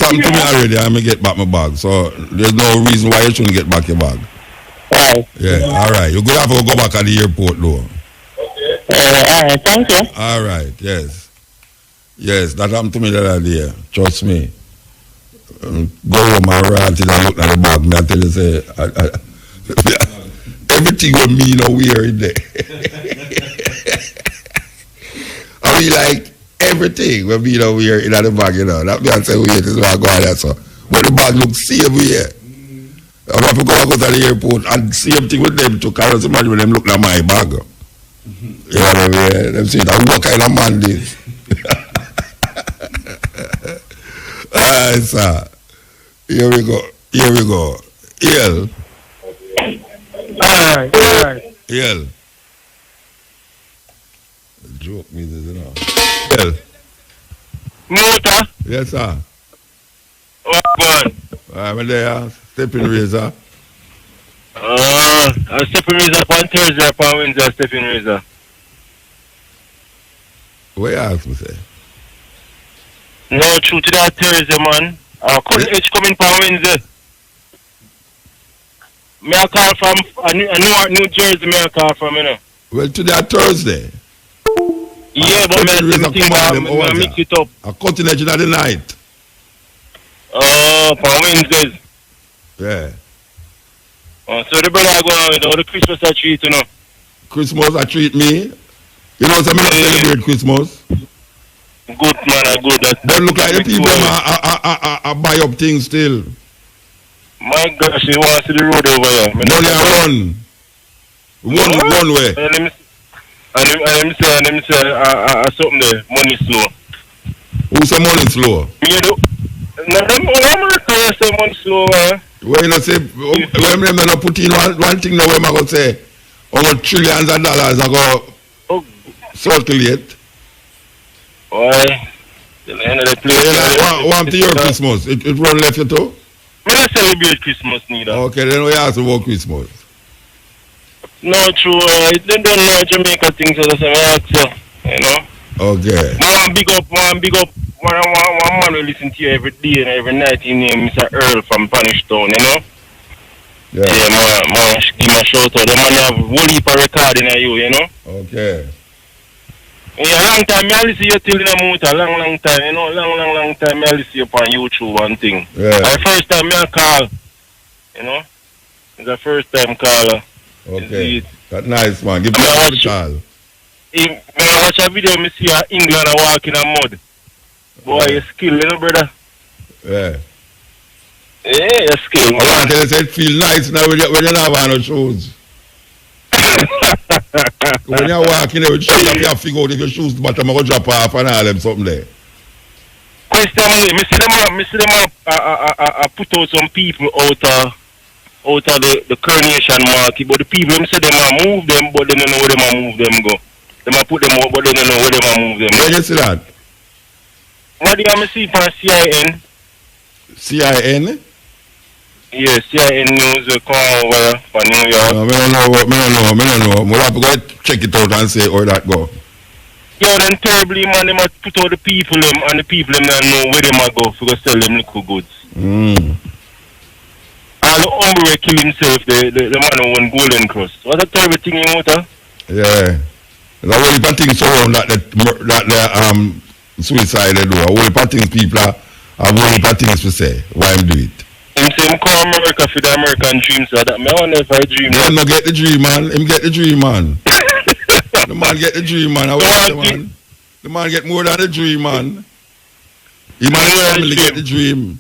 happened to me already. I'm going to get back my bag. So there's no reason why you shouldn't get back your bag. Right. Yeah, all right. You're going to have to go back at the airport, though. All right, thank you. All right, yes. Yes, that happened to me the other day. Trust me. Go home and rant and look at the bag. And I tell you, say, everything with me in a weird day. I mean, like, everything will be in a weird in the bag, you know. That means I say, wait, this is what I go on there, so. But the bag looks same here. I have to go to the airport and same thing with them to carry somebody with them look at my bag. You know what I mean? Them say, what kind of man this? Alright, sir. Here we go. Ill. Alright. Ill. Joke me this, you know. Ill. Muta. Yes, sir. What going? I'm there. Stepping razor. I'm stepping razor on Thursday, upon Wednesday, stepping razor. What you ask me, say? No, true to that Thursday, man. It's coming for Wednesday. Me I call from Newark, New Jersey, me I call from, you know. Well, today Thursday. Yeah, but I mix it up. I continue at the night. For Wednesdays. Yeah. So the brother go on with all the Christmas I treat, you know. Christmas I treat me. You know, some people celebrate Christmas. Good, man, good. Don't look like the people I buy up things still. My gosh, he wants to see the road over here. Money and one way. And him say, something there, money slow. Who say money slow? You know, no, America say money slow, Well, you know, say, when them not put in one thing now, when I go say, over trillions of dollars I go circulate. Why? The end of the place. Want to your Christmas? It run left you too? We don't celebrate Christmas neither. Okay, then we ask about Christmas. No, true. They don't know Jamaica things, so that's what I ask you. You know? Okay. One big up. One man will listen to you every day and every night. His name is Mr. Earl from Panish Town, you know? Yeah. Man, give him a shout out. The man have a whole heap of recording of you know? Okay. Yeah, long time I listen you till in a motor, long time, you know, long time I listen you on YouTube and thing. Yeah. The first time I call, you know, it's the first time caller. Okay. That's nice, man. Give me a call. When I watch a video, I see England walk in a mud. Boy, you skill, you know, brother. Yeah. Yeah, you skill. I want to say it feel nice now when you don't have on no shoes. When you're walking there with shoes, you have to figure out if your shoes bottom are going to drop off and all them something there. Question me, I see them put out some people out of the coronation market, but the people them say them move them, but they don't know where they move them go. They put them out, but they don't know where they move them. Where you see that? What do you see for CIN? CIN? Yes, CIN news will come over for New York. No, I don't know. We'll have to go check it out and see where that go. Yeah, then terribly, man, they must put out the people them, and the people them don't know where they might go to go sell them little goods. Mm. And the hombre kill himself, the man who won Golden Cross. What a terrible thing in water? Yeah. There's a whole heap of things around that suicide they do. A whole heap of things people have a whole heap of things to say. Why do it? Him say him call America for the American dream, so that I wonder if I dream. Him no get the dream, man. Him get the dream, man. The man get the dream, man. I will say, man. The man get more than the dream, man. He man family get the dream.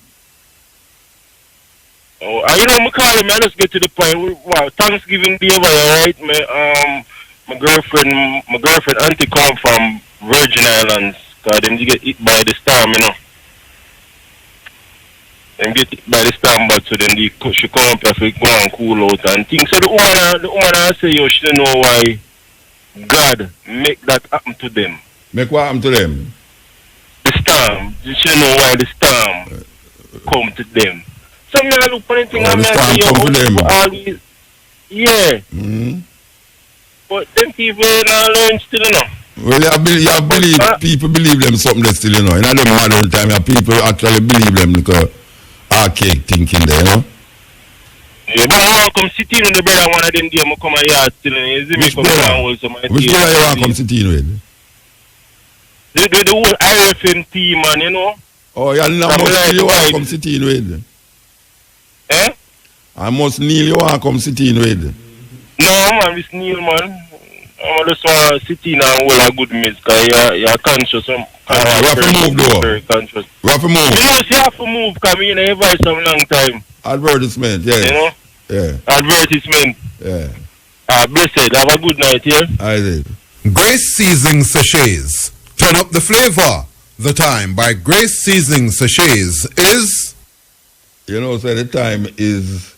Oh, you know, I call him, I just get to the point. Wow, Thanksgiving Day, right? My girlfriend auntie come from Virgin Islands, cause them get hit by the storm, you know. Them get hit by the storm, but so then she come up here to go and cool out and things. So the woman I say, yo, she don't know why God make that happen to them. Make what happen to them? The storm. She don't know why the storm come to them. So me I look for anything the storm come to them. Always, yeah. Mm-hmm. But them people now learn still, you know. Well, you believe people believe them something they still, you know. In the modern time, people actually believe them because archaic thinking there, you know. Yeah, but I want to come sit in with the brother one of them days, I come a yard still, you see me come down with some Which brother you want to come sit in with? The whole IFM team, man, you know. Oh, you want to come sit in with? Eh? I must kneel, you want to come sit in with? No, man, it's Neil, man. I just want to sit in and hold a good mess, because you're conscious. You have to move, though. Very conscious. You have to move. You have to move, because you know, advice for a long time. Advertisement, yes. You know? Yeah. Advertisement. Yeah. Blessed. Have a good night, yeah? I did. Grace Seasoning Sachets. Turn up the flavor. The time by Grace Seasoning Sachets is... You know, so the time is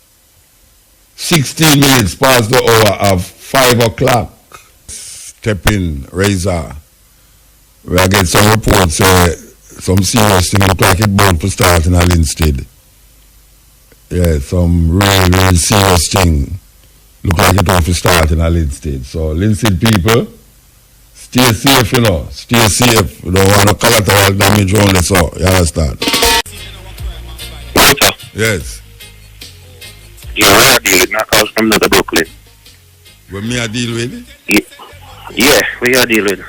16 minutes past the hour of 5 o'clock. STEPPIN, Razor. We are getting some reports, some serious thing look like it bound to start in Linstead. Yeah, some really serious thing look like it ought to start in Linstead. So, Linstead people, stay safe, you know. Stay safe. You don't want to collateral damage on the so. You understand? Yes. Yeah, we are dealing with knockouts from the Brooklyn. What me I deal with? Yeah, we are dealing with.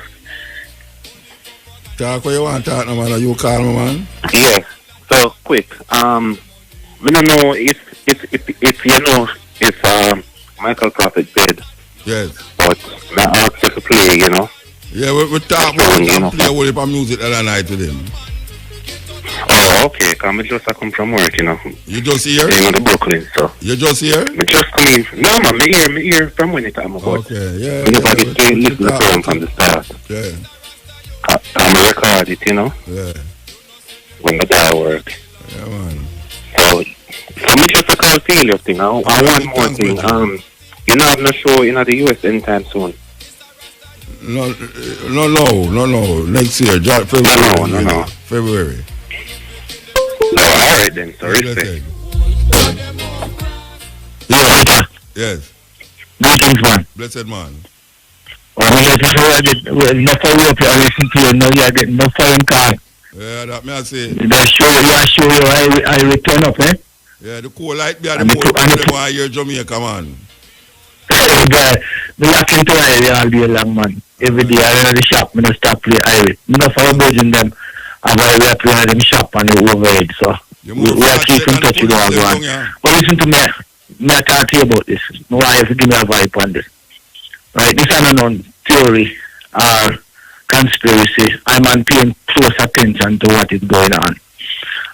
Talk what you want to talk, no man. You call me, man. Yeah. So quick. We don't know if you know if Michael Prophet dead. Yes. But I asked you to play, you know. Yeah, we talk about play a whole heap of music the other night with him. Oh, okay, because I just come from work, you know. You just here? In the Brooklyn, so. You just here? I just come in. No, man, me here from when it time about. Okay, yeah. We never get to listen to the program from the start. Yeah. I'm record it, you know. Yeah. When the day work. Yeah, man. So me just a call to you thing. I want more thing. You know, I'm not sure in the US anytime soon. No. Next year, February. No. February. No, all right then. So respect. Yeah, Yes. greetings, man. Blessed man. We just get enough for you up here. Listen to you. Now you are getting enough foreign call. Yeah, that me I say. You show you I return up, eh? Yeah, the cool light be at the most them want hear Jamaica, man. Guy, me looking to Ivy all day long, man. Every day I run to the shop, I don't stop play Ivy. Enough for budging them. And we are playing them shop and the overhead, so we are keeping in touch with all one. But listen to me. I talk to you about this. No, I have to give me a vibe on this. Right, this is an unknown theory or conspiracy. I'm on paying close attention to what is going on.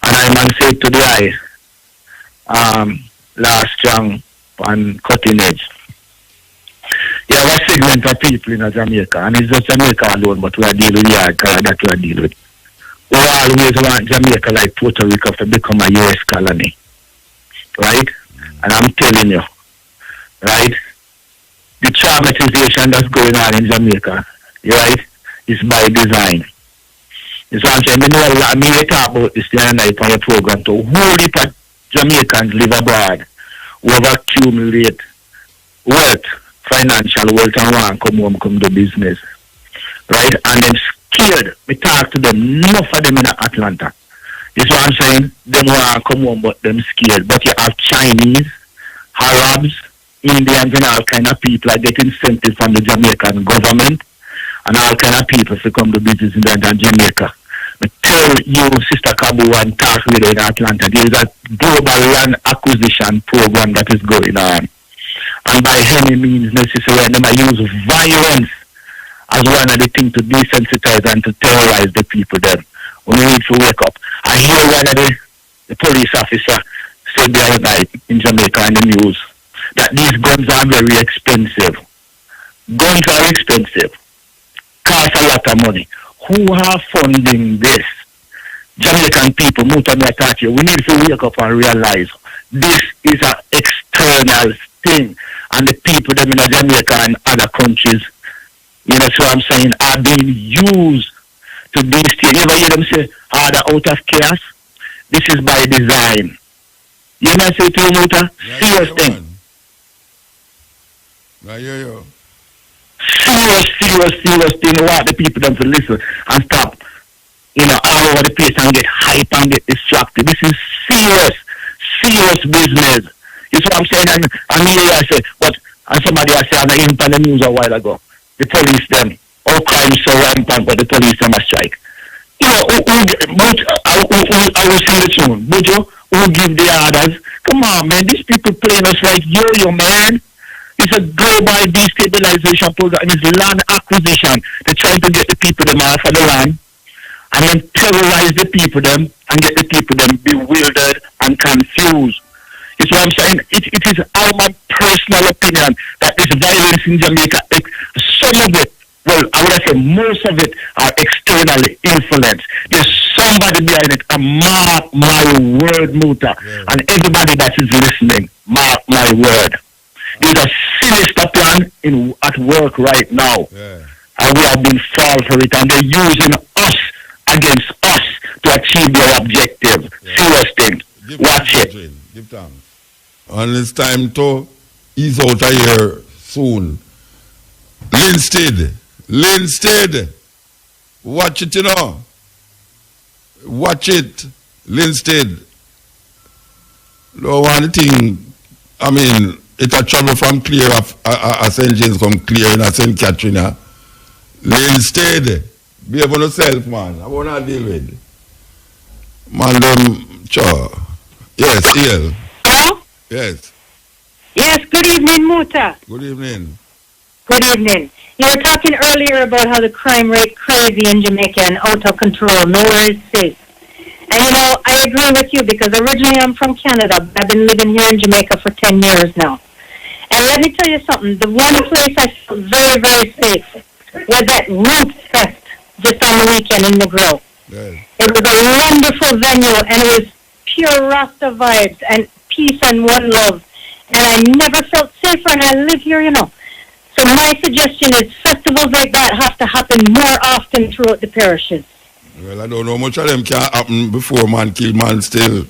And I'm on say to the eye, last strong and cutting edge. You have a segment of people in Jamaica, and it's just Jamaica alone, but we are dealing with that we are dealing with. We always want Jamaica like Puerto Rico to become a US colony. Right? And I'm telling you, right? The traumatization that's going on in Jamaica, right, is by design. So I'm saying, I mean, talk about this the other night on your program to whole heap of Jamaicans live abroad who have accumulated wealth, financial wealth, and want to come home, come do business. Right? And them scared. We talk to them, enough of them in Atlanta. This is what I'm saying. Them want to come home, but them scared. But you have Chinese, Arabs, Indians, and all kind of people are getting incentive from the Jamaican government, and all kind of people to come to business in Jamaica. But tell you, Sister Kabu, and talk with her in Atlanta, there is a global land acquisition program that is going on. And by any means necessary, and then I use violence as one of the things to desensitize and to terrorize the people then. We need to wake up. I hear one of the police officer said the other night in Jamaica in the news that these guns are very expensive. Guns are expensive. Cost a lot of money. Who are funding this? Jamaican people, MUTABARUKA, we need to wake up and realize this is an external thing. And the people them in Jamaica and other countries, you know what I'm saying, are being used to these things. You ever hear them say, they're out of chaos? This is by design. You know say to you, Muta? Serious thing. I hear you. Serious thing. You want the people them to listen and stop, you know, all over the place and get hype and get distracted. This is serious business. You see what I'm saying? And here I say, but, and somebody I say, I even on the news a while ago, the police them, all crime so rampant, but the police them a strike. You know, I will sing the tune. Bujo, who give the orders? Come on, man, these people playing us like yo-yo, man. It's a global destabilization program. It's land acquisition. They're trying to get the people them off of the land and then terrorize the people them and get the people them bewildered and confused. You see what I'm saying? It is our personal opinion that this violence in Jamaica, some of it, well, I would say most of it are externally influenced. There's somebody behind it, and mark my word, Muta. Yeah. And everybody that is listening, mark my word. There's a sinister plan at work right now. Yeah. And we have been fall for it, and they're using us against us to achieve their objective. Yeah. Serious thing. Watch it. Give thanks. And it's time to ease out of here soon. Linstead. Watch it, you know. Watch it. Linstead. No one thing, I mean, it's a trouble from clear of St. James come clear in St. Catherine. Linstead. Be able to self, man. I want to deal with. Man, sure. Yes, Iel. Hello? Yes. Yes, good evening, Muta. Good evening. Good evening. You were talking earlier about how the crime rate crazy in Jamaica and out of control, nowhere is safe. And you know, I agree with you because originally I'm from Canada, but I've been living here in Jamaica for 10 years now. And let me tell you something, the one place I felt very, very safe was at Roots Fest just on the weekend in McGraw. Yeah. It was a wonderful venue and it was pure Rasta vibes and peace and one love. And I never felt safer and I live here, you know. So my suggestion is festivals like that have to happen more often throughout the parishes. Well, I don't know much of them can happen before man kill man still.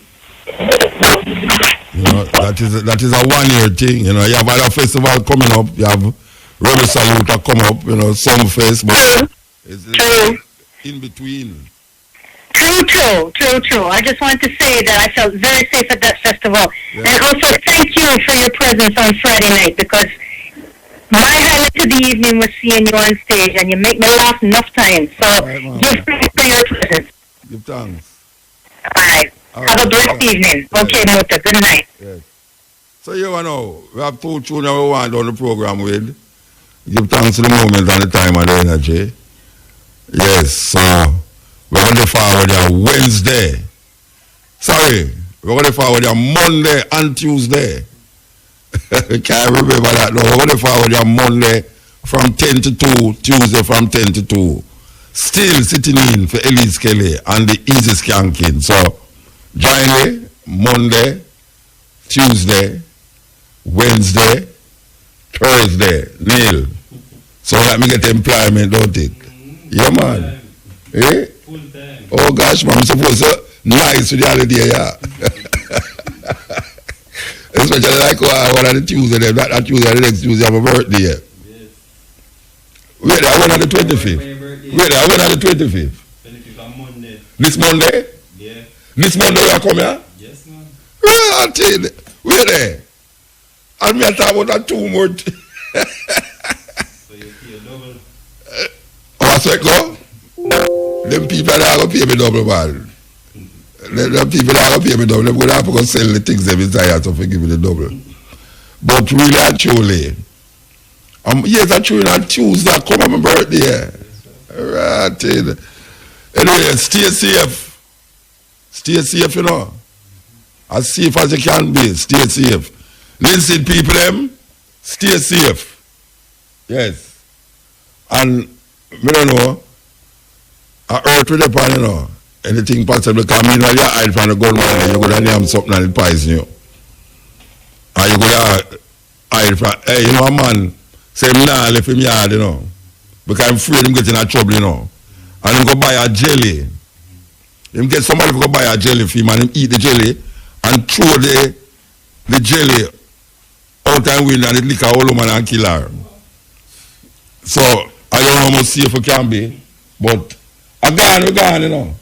You know, that is a 1 year thing. You know, you have other festival coming up. You have Rebel Salute come up. You know, some fest, but it's in between. True. I just wanted to say that I felt very safe at that festival. Yeah. And also thank you for your presence on Friday night because my highlight of the evening was seeing you on stage and you make me laugh enough times. So give thanks for your presence. Give thanks. All right. Have a blessed evening. Yes. Okay, Muta. Good night. Yes. So you know, we have 2 tunes we want on the program with. Give thanks to the moment and the time and the energy. Yes, so we're going to forward there Wednesday. Sorry, we're going to forward there Monday and Tuesday. I can't remember that now. We're going to forward there Monday from 10 to 2, Tuesday from 10 to 2. Still sitting in for Elise Kelly and the Easy Skanking. So join me Monday, Tuesday, Wednesday, Thursday, Neil. So let me get employment, don't it? Yeah, man. Eh? Oh gosh, man, I'm supposed to nice with the holiday, yeah. Especially like one of the Tuesday, that Tuesday, the next Tuesday, I have a birthday. Yes. Wait, I went on the 25th. Wait, I went on the 25th. 25th on Monday. This Monday? Yeah. This Monday you come here? Yes, man. Well, I tell you, wait there. And me I talk about that 2 more. So you pay a double. What's it go? Them people that are going to pay me double, man. Them people that are going to pay me double, they're going to have to go sell the things they desire to forgive me the double. But really, actually, yes, actually, on Tuesday, I come on my birthday. Right. Anyway, stay safe. Stay safe, you know. As safe as you can be, stay safe. Listen, people, them, stay safe. Yes. And, I don't know, I heard with the pan, you know, anything possible, because I mean, when you hide from the gunman, you're going to name something and it poison you. And you're going to hide from, hey, you know, a man, say, nah, left him yard, you know, because I'm afraid him getting in trouble, you know. And him go buy a jelly. Him get somebody to go buy a jelly for him and him eat the jelly and throw the jelly out and win and it lick a whole woman and kill her. So, I don't know how much safe it can be, but we're gone, you know.